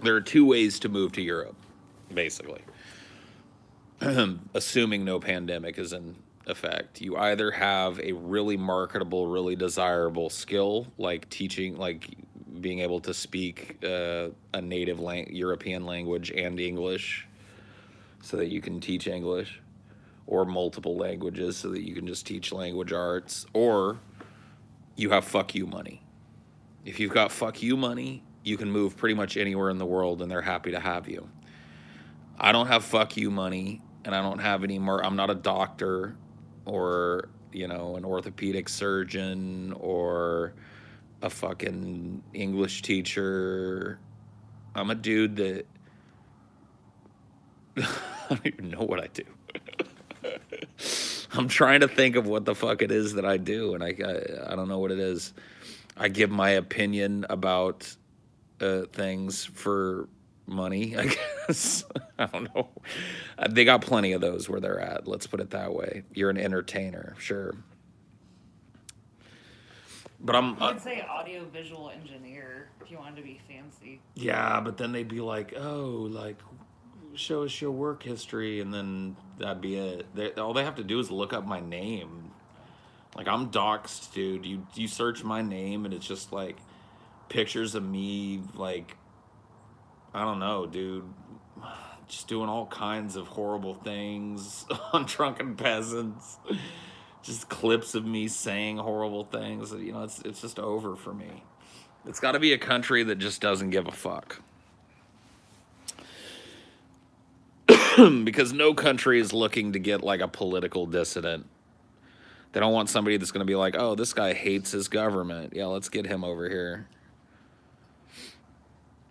[SPEAKER 1] There are 2 ways to move to Europe, basically. Assuming no pandemic is in effect. You either have a really marketable, really desirable skill, like teaching, like being able to speak a native European language and English, so that you can teach English, or multiple languages so that you can just teach language arts, or you have fuck you money. If you've got fuck you money, you can move pretty much anywhere in the world and they're happy to have you. I don't have fuck you money, and I don't have any more. I'm not a doctor or, an orthopedic surgeon or a fucking English teacher. I'm a dude that I don't even know what I do. I'm trying to think of what the fuck it is that I do, and I don't know what it is. I give my opinion about things for money, I guess. I don't know. They got plenty of those where they're at. Let's put it that way. You're an entertainer, sure. But I'm,
[SPEAKER 2] You could say audio-visual engineer if you wanted to be fancy.
[SPEAKER 1] yeah, but then they'd be like, oh, like, show us your work history, and then that'd be it. All they have to do is look up my name. Like, I'm doxxed, dude. You search my name, and it's just like pictures of me, like, I don't know, dude. Just doing all kinds of horrible things on Drunken Peasants. Just clips of me saying horrible things. You know, it's just over for me. It's got to be a country that just doesn't give a fuck. Because no country is looking to get like a political dissident. They don't want somebody that's going to be like, oh, this guy hates his government. Yeah, let's get him over here.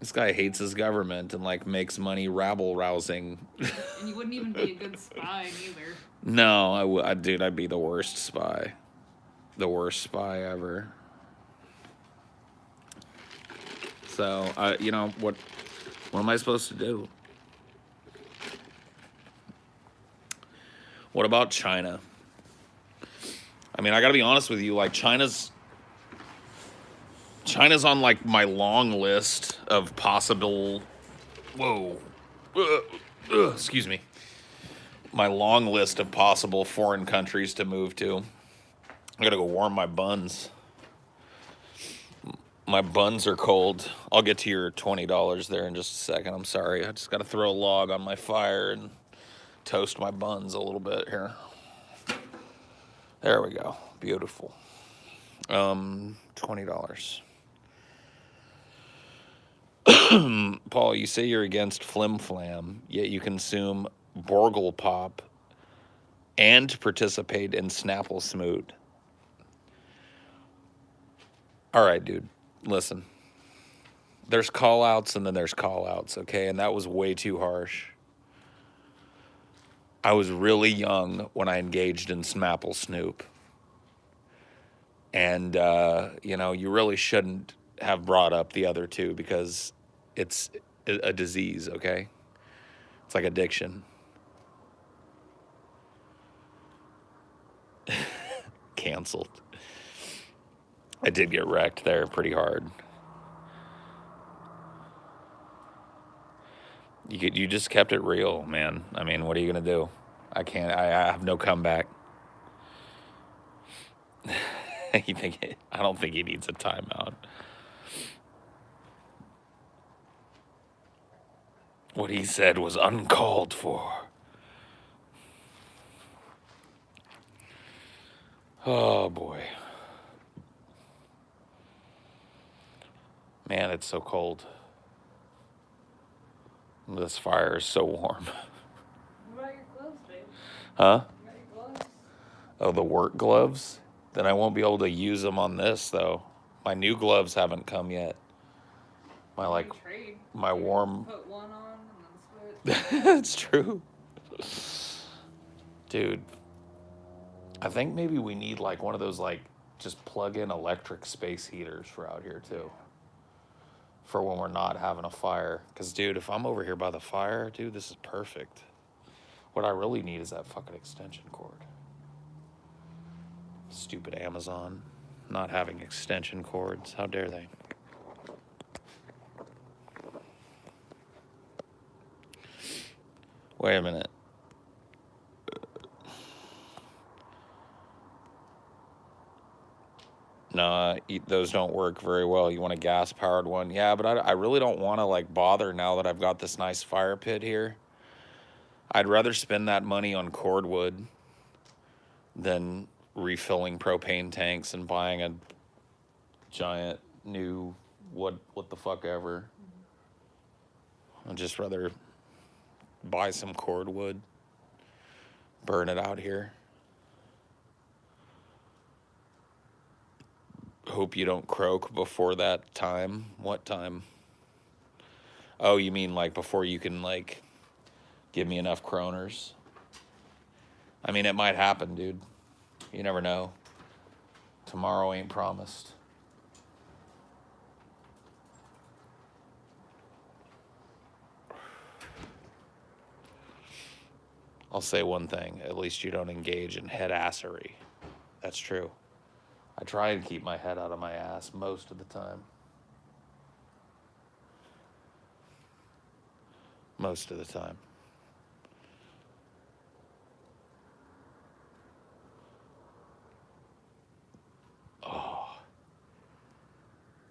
[SPEAKER 1] This guy hates his government and like makes money rabble rousing.
[SPEAKER 2] And you wouldn't even be a good spy either.
[SPEAKER 1] No, dude, I'd be the worst spy. The worst spy ever. So, you know, what am I supposed to do? What about China? I mean, I gotta be honest with you, like China's on like my long list of possible, whoa, excuse me, my long list of possible foreign countries to move to. I gotta go warm my buns. My buns are cold. I'll get to your $20 there in just a second. I'm sorry. I just gotta throw a log on my fire and toast my buns a little bit here. There we go. Beautiful. $20. Paul, you say you're against flim flam, yet you consume Borgle Pop and participate in Snapple Smoot. All right, dude. Listen. There's call outs and then there's call outs, okay? And that was way too harsh. I was really young when I engaged in Snapple Snoop. And, you know, you really shouldn't have brought up the other two because it's a disease, okay? It's like addiction. Canceled. I did get wrecked there pretty hard. You just kept it real, man. I mean, what are you gonna do? I have no comeback. I don't think he needs a timeout. What he said was uncalled for. Oh boy. Man, it's so cold. This fire is so warm.
[SPEAKER 2] What about your gloves, babe?
[SPEAKER 1] Huh?
[SPEAKER 2] You got your gloves?
[SPEAKER 1] Oh, the work gloves? Then I won't be able to use them on this, though. My new gloves haven't come yet. My, like,
[SPEAKER 2] Trade.
[SPEAKER 1] my warm...
[SPEAKER 2] Put one on and then switch.
[SPEAKER 1] It's true. Dude. I think maybe we need, like, one of those, like, just plug-in electric space heaters for out here, too. For when we're not having a fire. Because, dude, if I'm over here by the fire, dude, this is perfect. What I really need is that fucking extension cord. Stupid Amazon. Not having extension cords. How dare they? Wait a minute. No, those don't work very well. You want a gas-powered one? Yeah, but I really don't want to, like, bother now that I've got this nice fire pit here. I'd rather spend that money on cordwood than refilling propane tanks and buying a giant new what the fuck ever. I'd just rather buy some cordwood, burn it out here. Hope you don't croak before that time. What time? Oh, you mean like before you can like give me enough kroners? I mean, it might happen, dude. You never know. Tomorrow ain't promised. I'll say one thing. At least you don't engage in head assery. That's true. I try and keep my head out of my ass most of the time. Most of the time. Oh.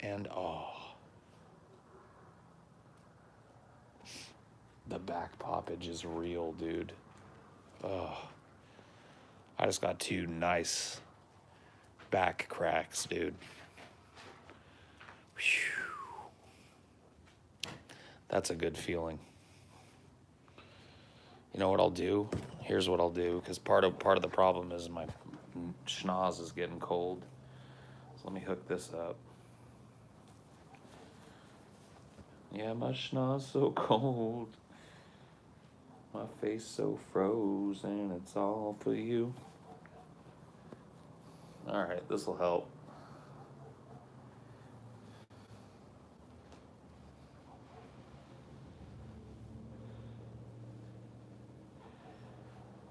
[SPEAKER 1] And oh. The back poppage is real, dude. Oh. I just got 2 nice back cracks, dude. Whew. That's a good feeling. You know what I'll do? Here's what I'll do, because part of the problem is my schnoz is getting cold. So let me hook this up. Yeah, my schnoz so cold. My face so frozen. It's all for you. All right, this will help.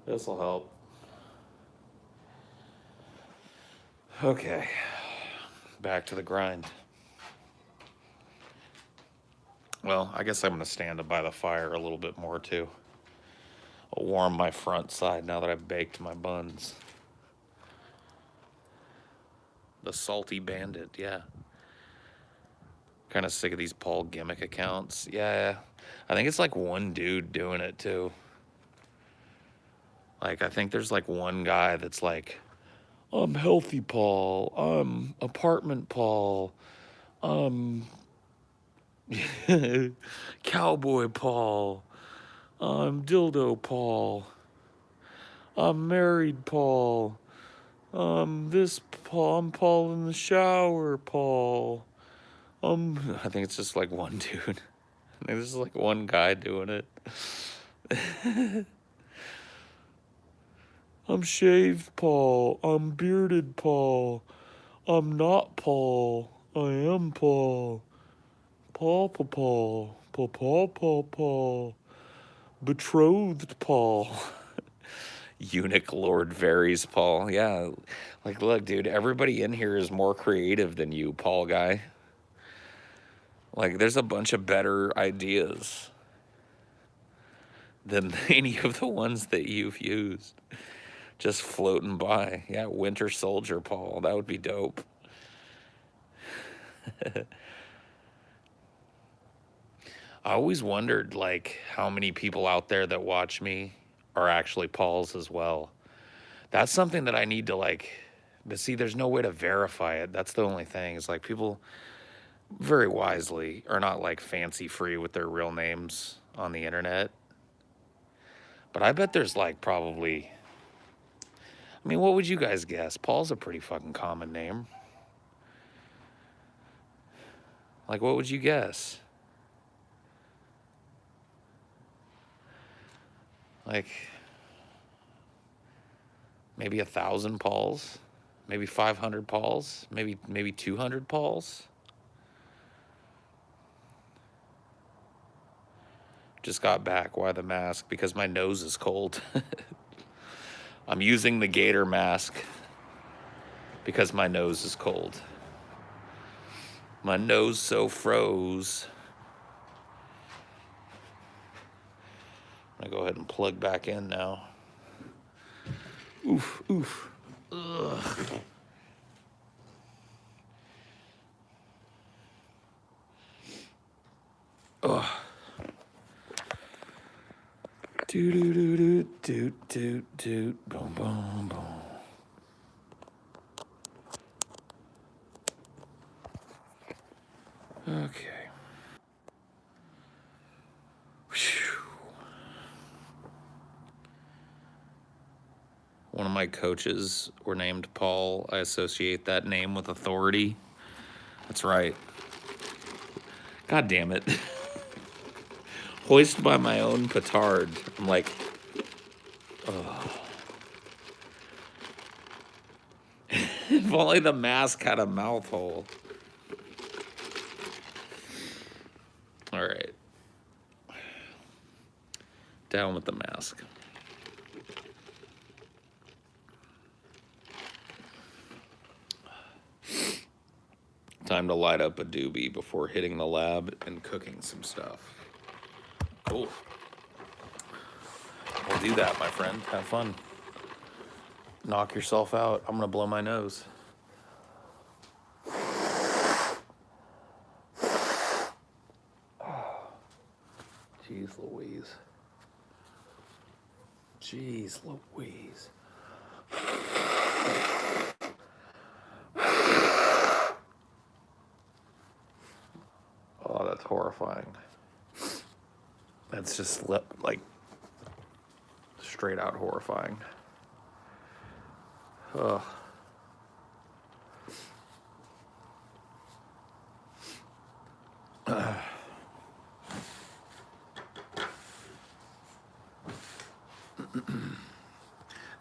[SPEAKER 1] This will help. Okay, back to the grind. Well, I guess I'm going to stand up by the fire a little bit more too. I'll warm my front side now that I've baked my buns. The Salty Bandit, yeah. Kind of sick of these Paul gimmick accounts. Yeah, I think it's like one dude doing it too. Like, I think there's like one guy that's like, I'm Healthy Paul, I'm Apartment Paul, I'm Cowboy Paul, I'm Dildo Paul, I'm Married Paul, I'm this Paul, I'm Paul in the shower Paul. I think it's just like one dude. I think this is like one guy doing it. I'm Shaved Paul, I'm Bearded Paul, I'm not Paul, I am Paul. Paul, Paul, Paul, Paul, Paul, Paul, Betrothed Paul. Eunuch Lord Varys Paul. Yeah, like, look, dude, everybody in here is more creative than you, Paul guy. Like, there's a bunch of better ideas than any of the ones that you've used. Just floating by. Yeah, Winter Soldier Paul. That would be dope. I always wondered, like, how many people out there that watch me are actually Pauls as well. That's something that I need to, like, but see, there's no way to verify it. That's the only thing. It's like people very wisely are not, like, fancy free with their real names on the internet. But I bet there's, like, probably, I mean, what would you guys guess? Paul's a pretty fucking common name. Like, what would you guess? Like, maybe 1,000 Pauls, maybe 500 Pauls, maybe 200 Pauls. Just got back. Why the mask? Because my nose is cold. I'm using the gator mask because my nose is cold. My nose so froze. I'm gonna go ahead and plug back in now. Oof, oof. Ugh. Ugh. Do do do do do do do boom boom boom. Okay. Whew. One of my coaches were named Paul. I associate that name with authority. That's right. God damn it. Hoist by my own petard. I'm like, oh. If only the mask had a mouth hole. All right. Down with the mask. Time to light up a doobie before hitting the lab and cooking some stuff. Cool. We'll do that, my friend. Have fun. Knock yourself out. I'm gonna blow my nose. Jeez Louise. Jeez Louise. Oh, that's horrifying. That's just like straight out horrifying. Ugh.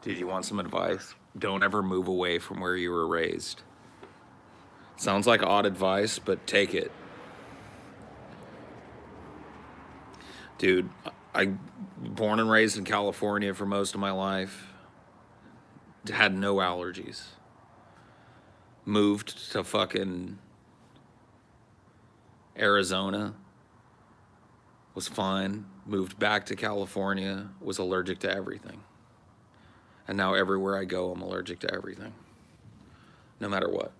[SPEAKER 1] Dude, you want some advice? Don't ever move away from where you were raised. Sounds like odd advice, but take it. Dude, I born and raised in California for most of my life. Had no allergies. Moved to fucking Arizona. Was fine. Moved back to California. Was allergic to everything. And now everywhere I go, I'm allergic to everything. No matter what.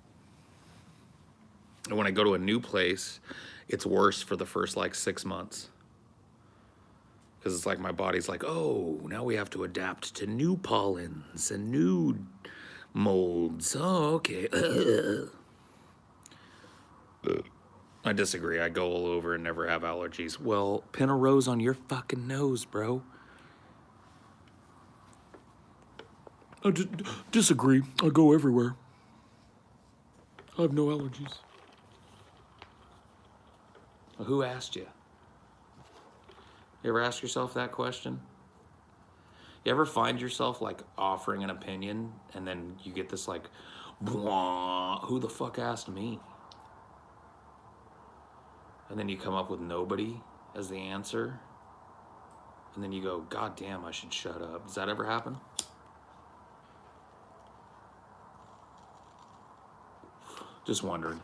[SPEAKER 1] And when I go to a new place, it's worse for the first like 6 months. Because it's like my body's like, oh, now we have to adapt to new pollens and new molds. Oh, okay. I disagree. I go all over and never have allergies. Well, pin a rose on your fucking nose, bro.
[SPEAKER 3] I disagree. I go everywhere. I have no allergies.
[SPEAKER 1] Who asked you? You ever ask yourself that question? You ever find yourself like offering an opinion and then you get this like, who the fuck asked me? And then you come up with nobody as the answer. And then you go, God damn, I should shut up. Does that ever happen? Just wondering.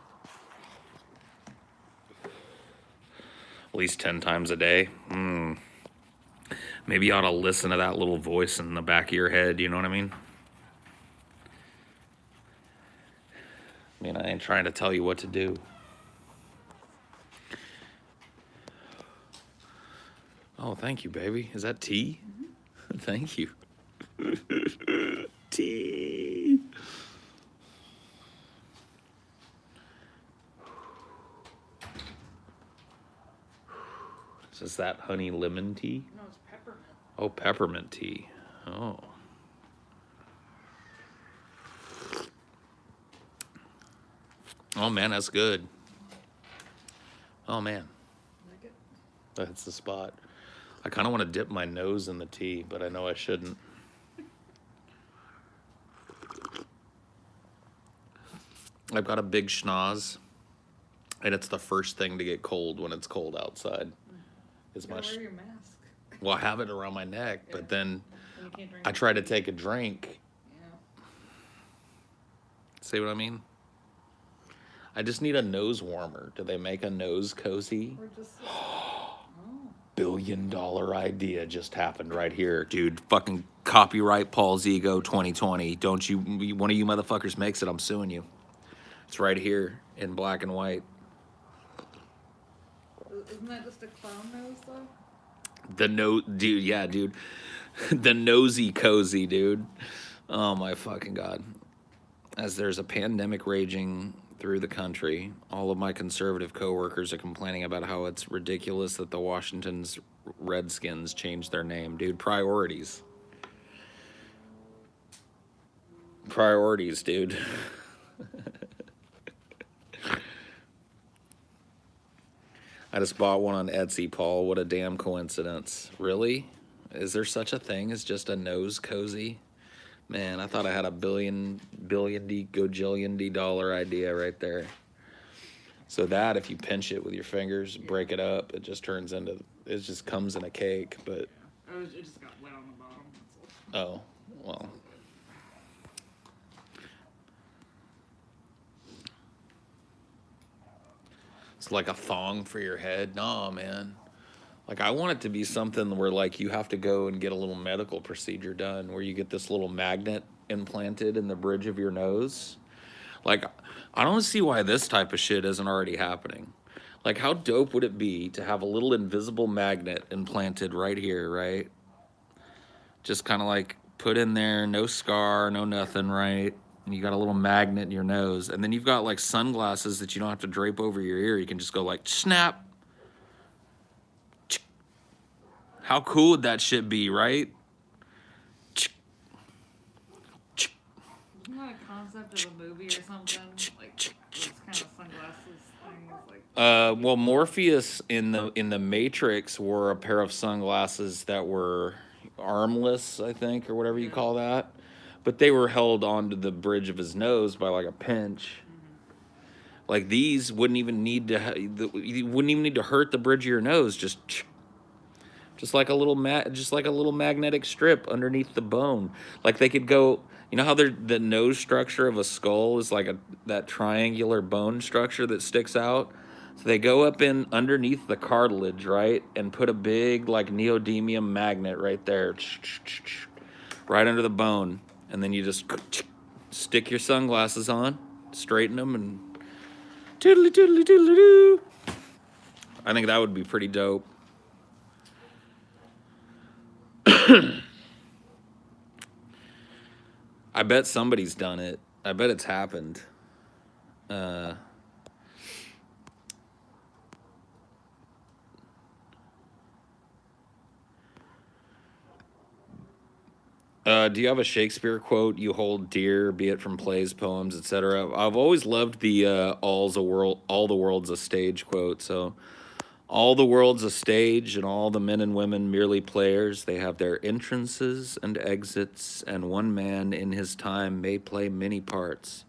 [SPEAKER 1] At least 10 times a day. Maybe you ought to listen to that little voice in the back of your head, you know what I mean? I mean, I ain't trying to tell you what to do. Oh, thank you, baby. Is that tea? Mm-hmm. Thank you. Tea. Is that honey lemon tea?
[SPEAKER 2] No, it's peppermint.
[SPEAKER 1] Oh, peppermint tea. Oh. Oh, man, that's good. Oh, man.
[SPEAKER 2] Like it?
[SPEAKER 1] That's the spot. I kind of want to dip my nose in the tea, but I know I shouldn't. I've got a big schnoz, and it's the first thing to get cold when it's cold outside. Is
[SPEAKER 2] You
[SPEAKER 1] my
[SPEAKER 2] gotta wear your mask.
[SPEAKER 1] Well, I have it around my neck, but then
[SPEAKER 2] And you can't drink
[SPEAKER 1] I try to take a drink.
[SPEAKER 2] Yeah.
[SPEAKER 1] See what I mean? I just need a nose warmer. Do they make a nose cozy?
[SPEAKER 2] Or just.
[SPEAKER 1] $1 billion idea just happened right here, dude. Fucking copyright Paul's Ego 2020. Don't you? One of you motherfuckers makes it, I'm suing you. It's right here in black and white.
[SPEAKER 2] Isn't that just a clown nose, though?
[SPEAKER 1] The nose, dude. Yeah, dude. The nosy cozy, dude. Oh my fucking god. As there's a pandemic raging through the country, all of my conservative coworkers are complaining about how it's ridiculous that the Washington's Redskins changed their name. Dude, priorities. Priorities, dude. I just bought one on Etsy, Paul. What a damn coincidence. Really? Is there such a thing as just a nose cozy? Man, I thought I had a billion gajillion dollar idea right there. So that, if you pinch it with your fingers, break it up, it just turns into, it just comes in a cake, but.
[SPEAKER 2] Yeah. It just got wet on the bottom. That's all.
[SPEAKER 1] Oh, well. like a thong for your head. No, man. Like, I want it to be something where, like, you have to go and get a little medical procedure done where you get this little magnet implanted in the bridge of your nose. Like, I don't see why this type of shit isn't already happening. Like, how dope would it be to have a little invisible magnet implanted right here, right? Just kind of like put in there, no scar, no nothing, right? And you got a little magnet in your nose. And then you've got like sunglasses that you don't have to drape over your ear. You can just go like, snap. How cool would that shit be, right?
[SPEAKER 2] Isn't that a concept of a movie or something? Like those kind of sunglasses things. Like
[SPEAKER 1] Well, Morpheus in the Matrix wore a pair of sunglasses that were armless, I think, or whatever you
[SPEAKER 2] Yeah.
[SPEAKER 1] call that. But they were held onto the bridge of his nose by like a pinch. Like these wouldn't even need to you wouldn't even need to hurt the bridge of your nose. Just like a little magnetic strip underneath the bone. Like they could go. You know how the nose structure of a skull is like that triangular bone structure that sticks out. So they go up in underneath the cartilage, right, and put a big like neodymium magnet right there, right under the bone, and then you just stick your sunglasses on, straighten them, and toodly toodly toodly doo. I think that would be pretty dope. I bet somebody's done it. I bet it's happened. Do you have a Shakespeare quote you hold dear, be it from plays, poems, etc.? I've always loved the all the world's a stage quote. So, all the world's a stage, and all the men and women merely players. They have their entrances and exits, and one man in his time may play many parts.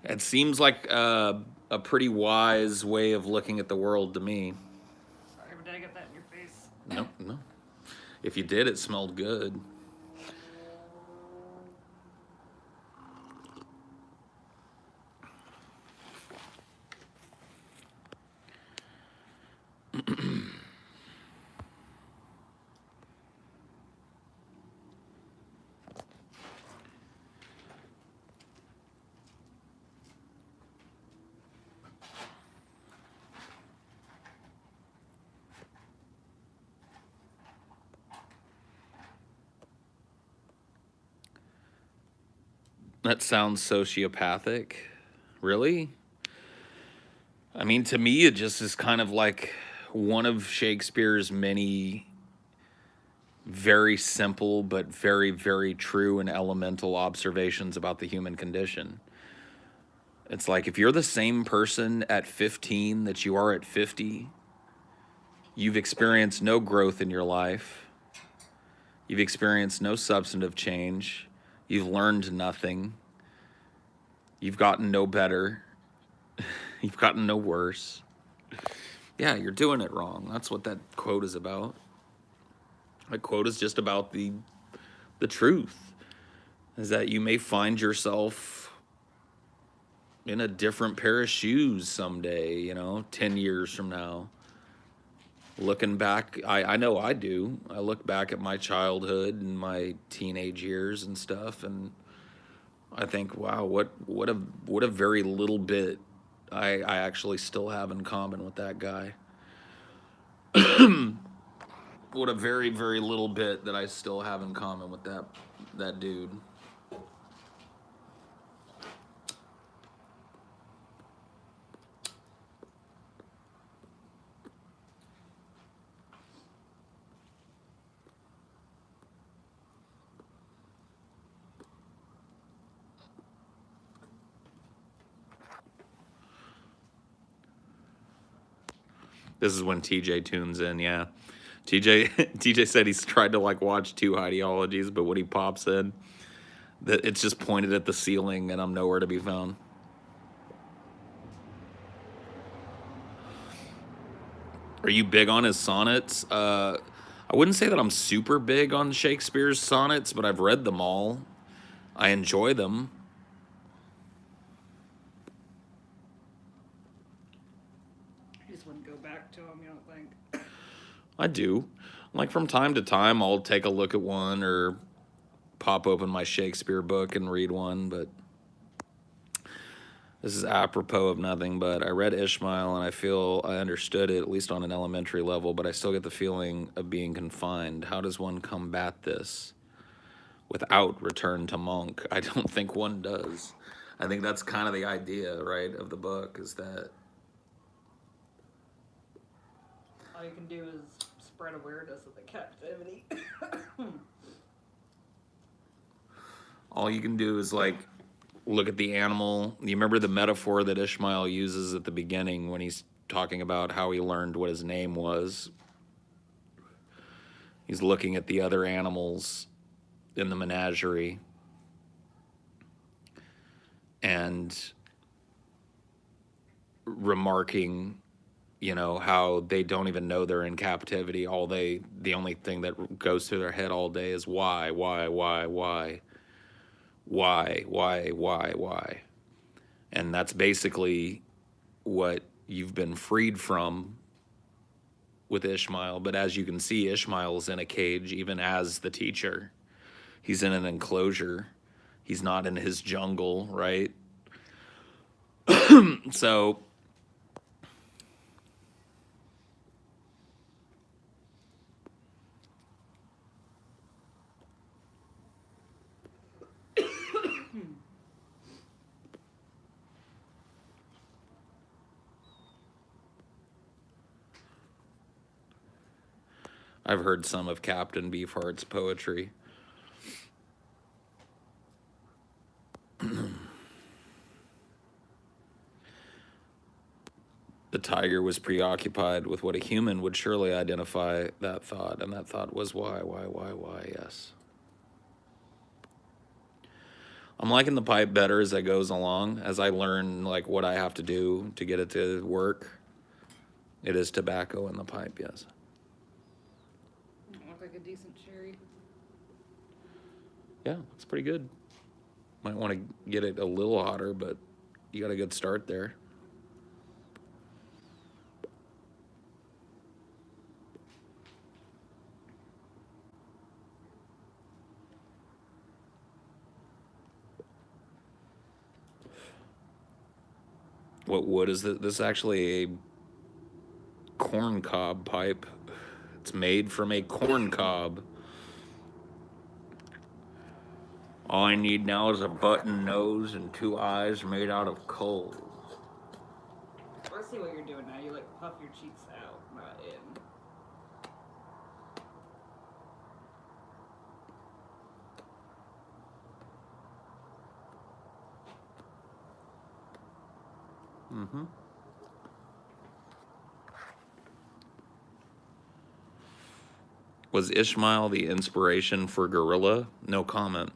[SPEAKER 1] It seems like a pretty wise way of looking at the world to me.
[SPEAKER 2] sorry, did I get that in your face?
[SPEAKER 1] No, no. If you did, it smelled good. That sounds sociopathic. Really? I mean, to me, it just is kind of like one of Shakespeare's many very simple but very, very true and elemental observations about the human condition. It's like if you're the same person at 15 that you are at 50, you've experienced no growth in your life. You've experienced no substantive change. You've learned nothing. You've gotten no better. You've gotten no worse. Yeah, you're doing it wrong. That's what that quote is about. That quote is just about the truth. Is that you may find yourself in a different pair of shoes someday, 10 years from now. Looking back, I know I do. I look back at my childhood and my teenage years and stuff, and I think, wow, what a very little bit I actually still have in common with that guy. What a very, very little bit that I still have in common with that dude. This is when TJ tunes in, yeah. TJ said he's tried to like watch 2 Highdeologies, but when he pops in, that it's just pointed at the ceiling and I'm nowhere to be found. Are you big on his sonnets? I wouldn't say that I'm super big on Shakespeare's sonnets, but I've read them all. I enjoy them. I do. Like from time to time, I'll take a look at one or pop open my Shakespeare book and read one, but this is apropos of nothing, but I read Ishmael and I feel I understood it, at least on an elementary level, but I still get the feeling of being confined. How does one combat this without return to monk? I don't think one does. I think that's kind of the idea, right, of the book, is that
[SPEAKER 2] All you can do is spread awareness of the captivity.
[SPEAKER 1] all you can do is like look at the animal. You remember the metaphor that Ishmael uses at the beginning when he's talking about how he learned what his name was? He's looking at the other animals in the menagerie and remarking, you know, how they don't even know they're in captivity. The only thing that goes through their head all day is why. And that's basically what you've been freed from with Ishmael. But as you can see, Ishmael's in a cage, even as the teacher. He's in an enclosure. He's not in his jungle, right? So I've heard some of Captain Beefheart's poetry. The tiger was preoccupied with what a human would surely identify that thought, and that thought was why, yes. I'm liking the pipe better as it goes along, as I learn like what I have to do to get it to work. It is tobacco in the pipe, yes.
[SPEAKER 2] Looks like a decent cherry.
[SPEAKER 1] Yeah, looks pretty good. Might want to get it a little hotter, but you got a good start there. What wood is this? This is actually a corn cob pipe. It's made from a corn cob. All I need now is a button nose and two eyes made out of coal.
[SPEAKER 2] I see what you're doing now. You like puff your cheeks out, not in.
[SPEAKER 1] Mm-hmm. Was Ishmael the inspiration for Gorilla? No comment.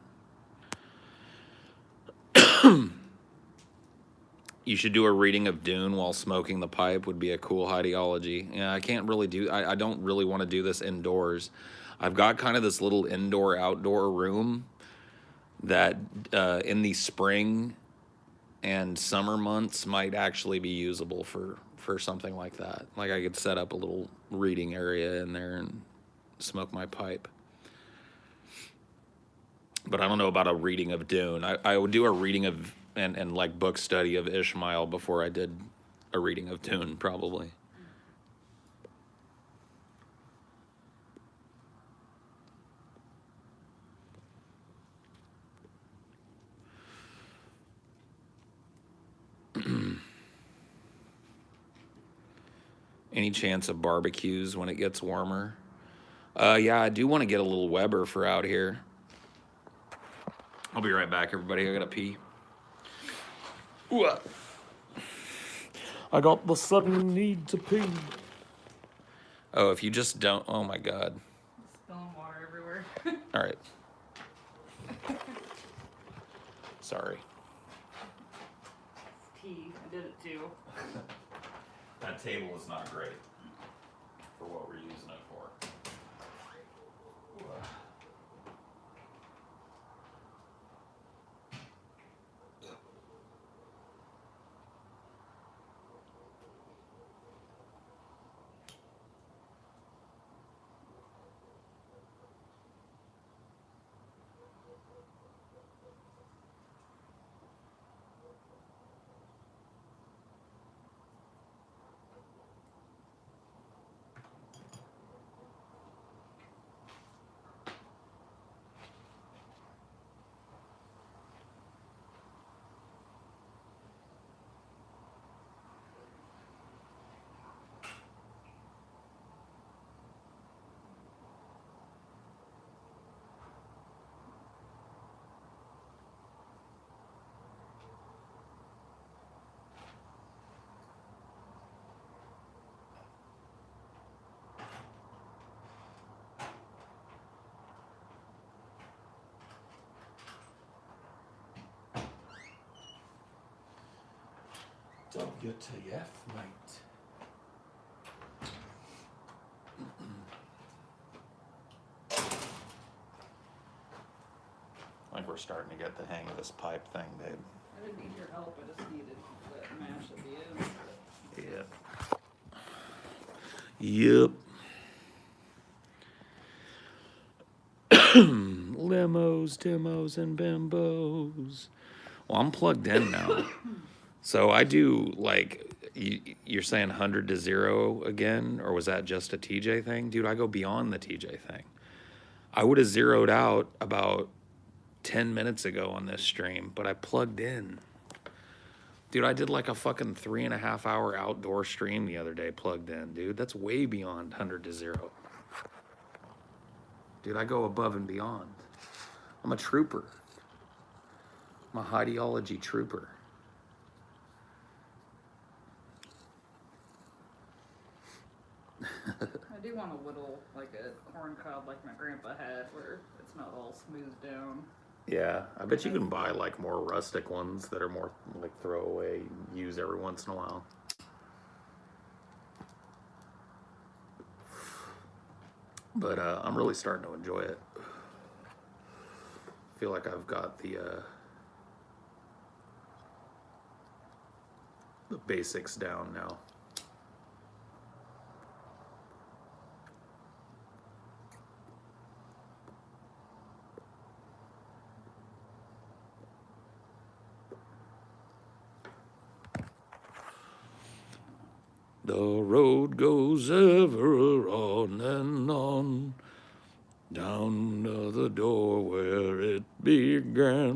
[SPEAKER 1] You should do a reading of Dune while smoking the pipe would be a cool Highdeology. Yeah, I can't really do, I don't really want to do this indoors. I've got kind of this little indoor-outdoor room that in the spring and summer months might actually be usable for something like that. Like I could set up a little reading area in there and smoke my pipe. But I don't know about a reading of Dune. I would do a reading of and like book study of Ishmael before I did a reading of Dune, probably. Any chance of barbecues when it gets warmer? Yeah, I do want to get a little Weber for out here. I'll be right back, everybody. I gotta pee. Ooh.
[SPEAKER 3] I got the sudden need to pee.
[SPEAKER 1] Oh, if you just don't, oh my God.
[SPEAKER 2] Spilling water everywhere.
[SPEAKER 1] All right. Sorry.
[SPEAKER 2] Tea. I did it too.
[SPEAKER 1] That table is not great for what we're using it for.
[SPEAKER 3] WTF, mate.
[SPEAKER 1] I think we're starting to get the hang of this pipe thing, babe.
[SPEAKER 2] I didn't need your help. I just needed that mash at the end.
[SPEAKER 1] Yep. Limos, demos, and bimbos. Well, I'm plugged in now. So I do, like, you're saying 100 to 0 again, or was that just a TJ thing? Dude, I go beyond the TJ thing. I would have zeroed out about 10 minutes ago on this stream, but I plugged in. Dude, I did like a fucking 3.5 hour outdoor stream the other day plugged in, dude. That's way beyond 100 to 0. Dude, I go above and beyond. I'm a trooper. I'm a Highdeology trooper.
[SPEAKER 2] I do want a little, like a corn cob like my grandpa had, where it's not all smoothed down.
[SPEAKER 1] Yeah, I bet you can buy like more rustic ones that are more like throwaway, use every once in a while. But I'm really starting to enjoy it. I feel like I've got the basics down now. The road goes ever on and on, down to the door where it began.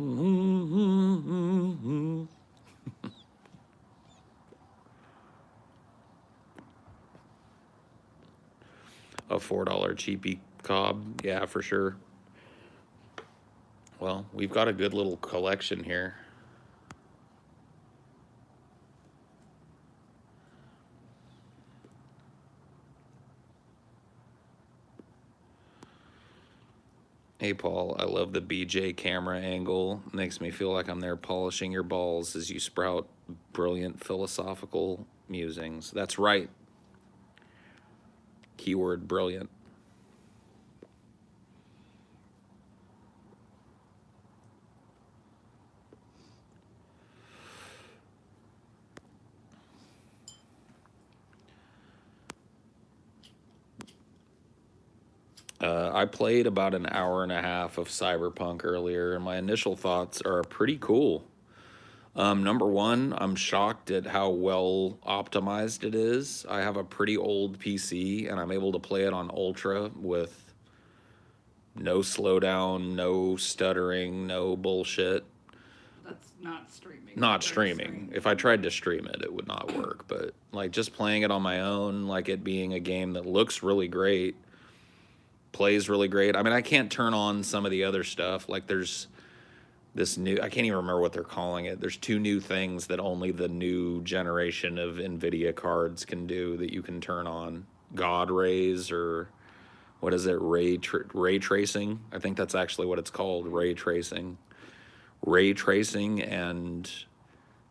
[SPEAKER 1] A $4 cheapy cob, yeah, for sure. Well, we've got a good little collection here. Hey, Paul, I love the BJ camera angle. Makes me feel like I'm there polishing your balls as you sprout brilliant philosophical musings. That's right. Keyword brilliant. I played about an hour and a half of Cyberpunk earlier, and my initial thoughts are pretty cool. Number one, I'm shocked at how well optimized it is. I have a pretty old PC, and I'm able to play it on Ultra with no slowdown, no stuttering, no bullshit.
[SPEAKER 2] That's not streaming.
[SPEAKER 1] Not streaming. If I tried to stream it, it would not work. But like just playing it on my own, like it being a game that looks really great, plays really great. I mean, I can't turn on some of the other stuff. Like there's this new, I can't even remember what they're calling it. There's 2 new things that only the new generation of NVIDIA cards can do that you can turn on. God rays, or what is it? Ray tracing. I think that's actually what it's called. Ray tracing. Ray tracing, and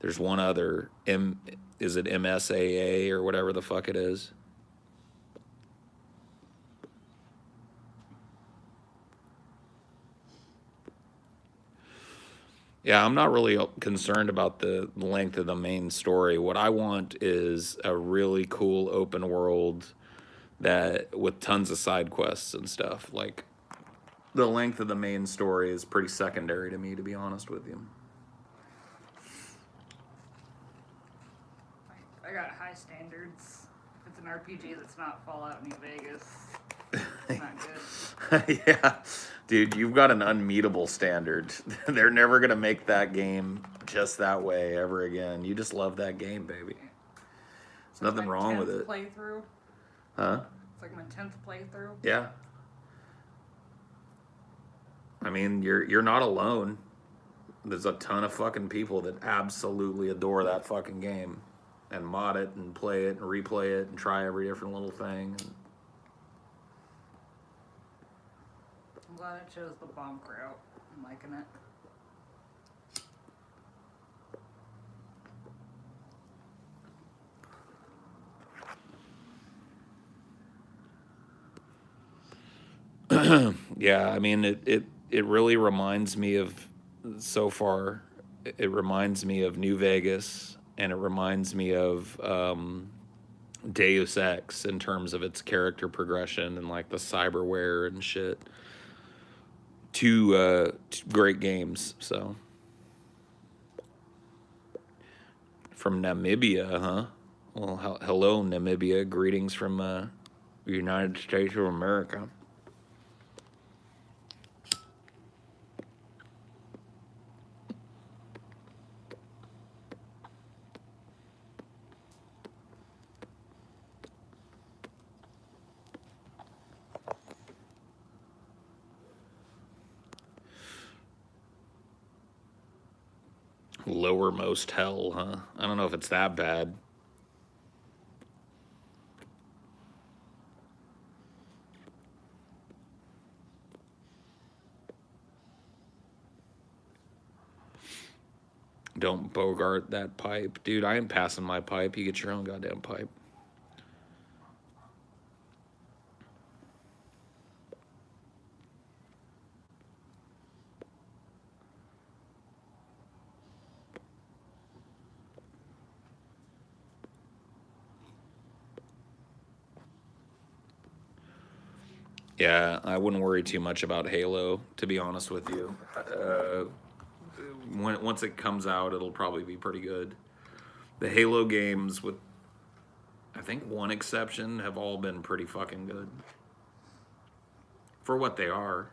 [SPEAKER 1] there's one other. Is it MSAA or whatever the fuck it is? Yeah, I'm not really concerned about the length of the main story. What I want is a really cool open world that with tons of side quests and stuff. Like the length of the main story is pretty secondary to me, to be honest with you.
[SPEAKER 2] I got high standards. If it's an RPG that's not Fallout New Vegas, it's not good.
[SPEAKER 1] Yeah, dude, you've got an unmeetable standard. They're never gonna make that game just that way ever again. You just love that game, baby. There's nothing wrong with it.
[SPEAKER 2] Playthrough.
[SPEAKER 1] Huh?
[SPEAKER 2] It's like my 10th playthrough.
[SPEAKER 1] Yeah. I mean, you're not alone. There's a ton of fucking people that absolutely adore that fucking game and mod it and play it and replay it and try every different little thing.
[SPEAKER 2] I'm glad I chose the bonk route. I'm liking it.
[SPEAKER 1] Yeah, I mean, it really reminds me of, so far, it reminds me of New Vegas, and it reminds me of Deus Ex in terms of its character progression and like the cyberware and shit. Two great games. So from Namibia, huh? Well, hello Namibia. Greetings from the United States of America. Lowermost hell, huh? I don't know if it's that bad. Don't bogart that pipe. Dude, I ain't passing my pipe. You get your own goddamn pipe. Yeah, I wouldn't worry too much about Halo, to be honest with you. Once it comes out, it'll probably be pretty good. The Halo games, with I think one exception, have all been pretty fucking good for what they are.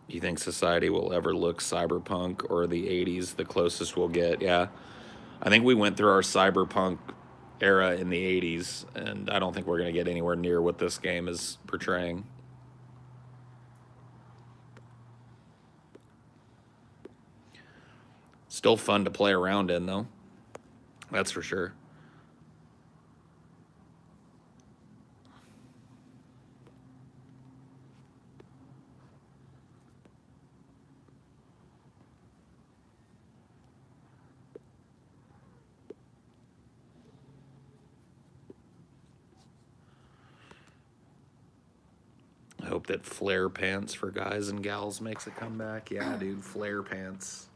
[SPEAKER 1] You think society will ever look cyberpunk, or the 80s the closest we'll get? Yeah. I think we went through our cyberpunk era in the 80s, and I don't think we're going to get anywhere near what this game is portraying. Still fun to play around in, though. That's for sure. I hope that flare pants for guys and gals makes a comeback. Yeah, dude, flare pants.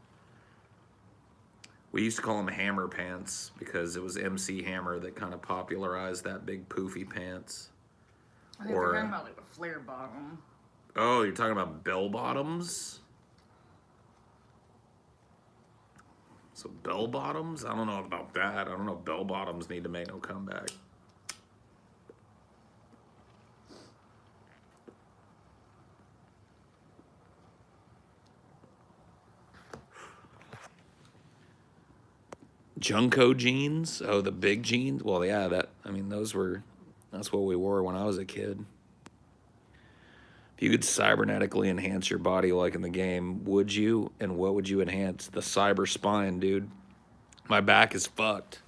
[SPEAKER 1] We used to call them hammer pants because it was MC Hammer that kind of popularized that big poofy pants.
[SPEAKER 2] I think they're talking about like a flare bottom.
[SPEAKER 1] Oh, you're talking about bell bottoms? So bell bottoms? I don't know about that. I don't know if bell bottoms need to make no comeback. Junko jeans? Oh, the big jeans? Well, yeah, that's what we wore when I was a kid. If you could cybernetically enhance your body like in the game, would you? And what would you enhance? The cyber spine, dude. My back is fucked.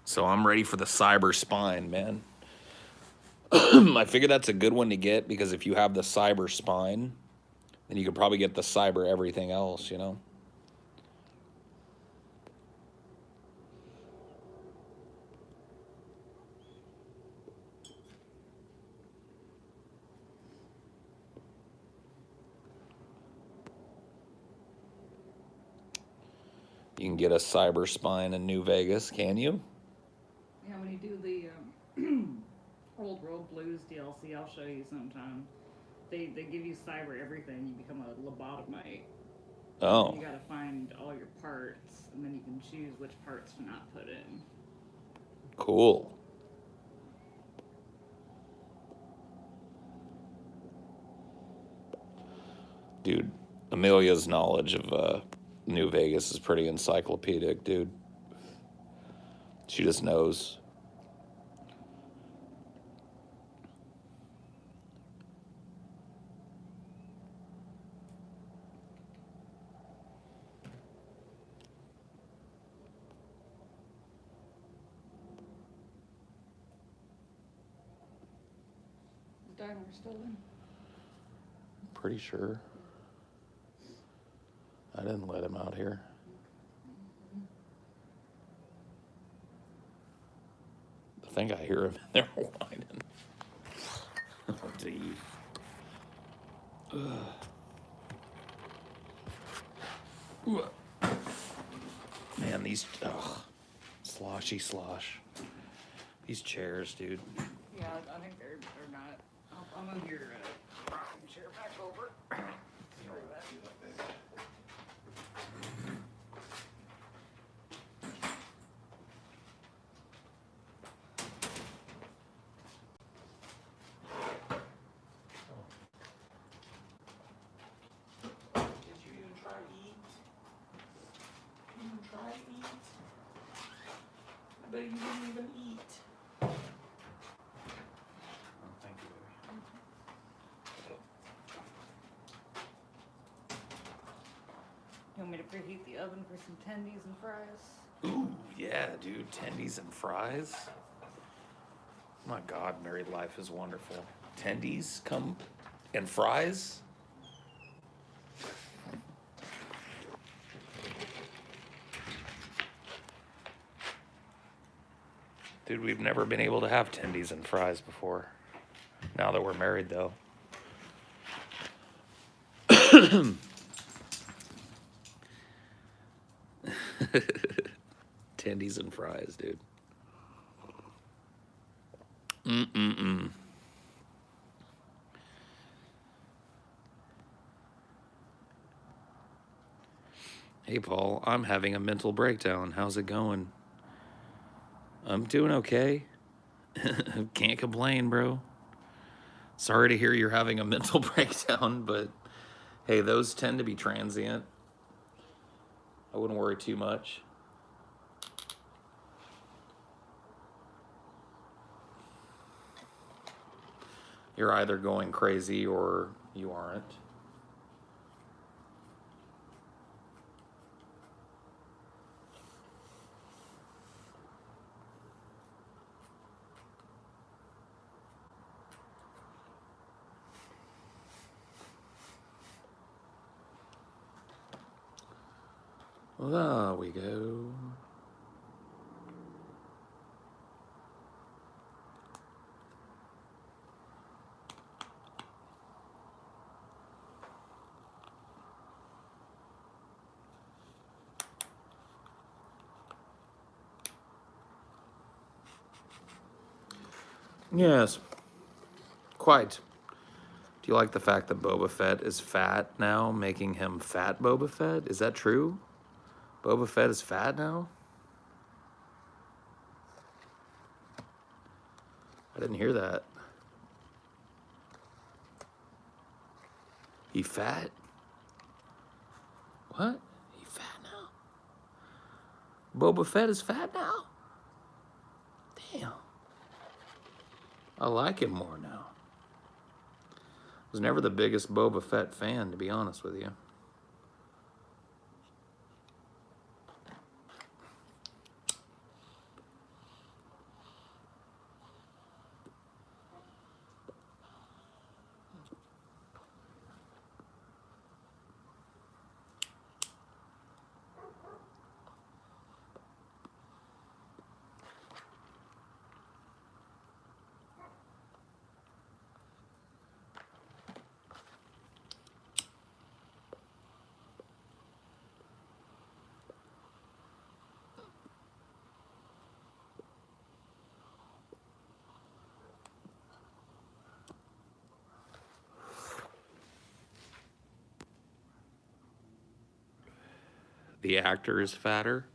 [SPEAKER 1] So I'm ready for the cyber spine, man. I figure that's a good one to get because if you have the cyber spine, then you could probably get the cyber everything else, you know? You can get a cyber spine in New Vegas, can you?
[SPEAKER 2] Yeah, when you do the Old World Blues DLC, I'll show you sometime. They give you cyber everything. You become a lobotomite.
[SPEAKER 1] Oh.
[SPEAKER 2] You gotta find all your parts, and then you can choose which parts to not put in.
[SPEAKER 1] Cool. Dude, Amelia's knowledge of New Vegas is pretty encyclopedic, dude. She just knows.
[SPEAKER 2] diner still in?
[SPEAKER 1] Pretty sure. I didn't let him out here. I think I hear him in there whining. To eat. Man, these sloshy slosh. These chairs, dude.
[SPEAKER 2] Yeah, I think they're not. I'll move your rocking chair back over. Screw that.
[SPEAKER 3] Did you even try to eat? You even try to eat? I bet you didn't even eat. Oh, thank you, baby.
[SPEAKER 2] You want me to preheat the oven for some tendies and fries?
[SPEAKER 1] Ooh, yeah, dude. Tendies and fries. My God, married life is wonderful. Tendies come and fries. Dude, we've never been able to have tendies and fries before. Now that we're married, though. Tendies and fries, dude. Mm-mm-mm. Hey, Paul, I'm having a mental breakdown. How's it going? I'm doing okay. Can't complain, bro. Sorry to hear you're having a mental breakdown, but hey, those tend to be transient. I wouldn't worry too much. You're either going crazy or you aren't. Well, there we go. Yes, quite. Do you like the fact that Boba Fett is fat now, making him Fat Boba Fett? Is that true? Boba Fett is fat now? I didn't hear that. He fat? What? He fat now? Boba Fett is fat now? Damn. I like him more now. Was never the biggest Boba Fett fan, to be honest with you. The actor is fatter?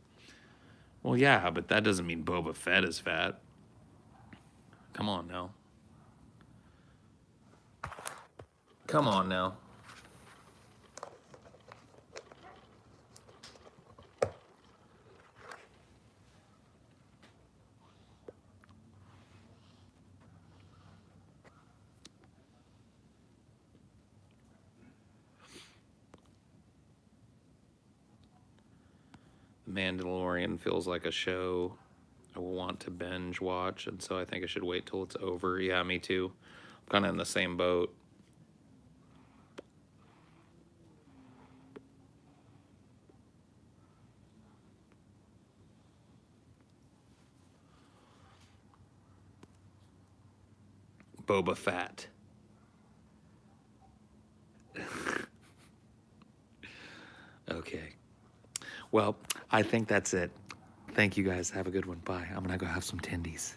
[SPEAKER 1] Well, yeah, but that doesn't mean Boba Fett is fat. Come on now. Come on now. The Mandalorian feels like a show I will want to binge watch, and so I think I should wait till it's over. Yeah, me too. kind of in the same boat. Boba Fett. Okay. Well, I think that's it. Thank you guys. Have a good one. Bye. I'm going to go have some tendies.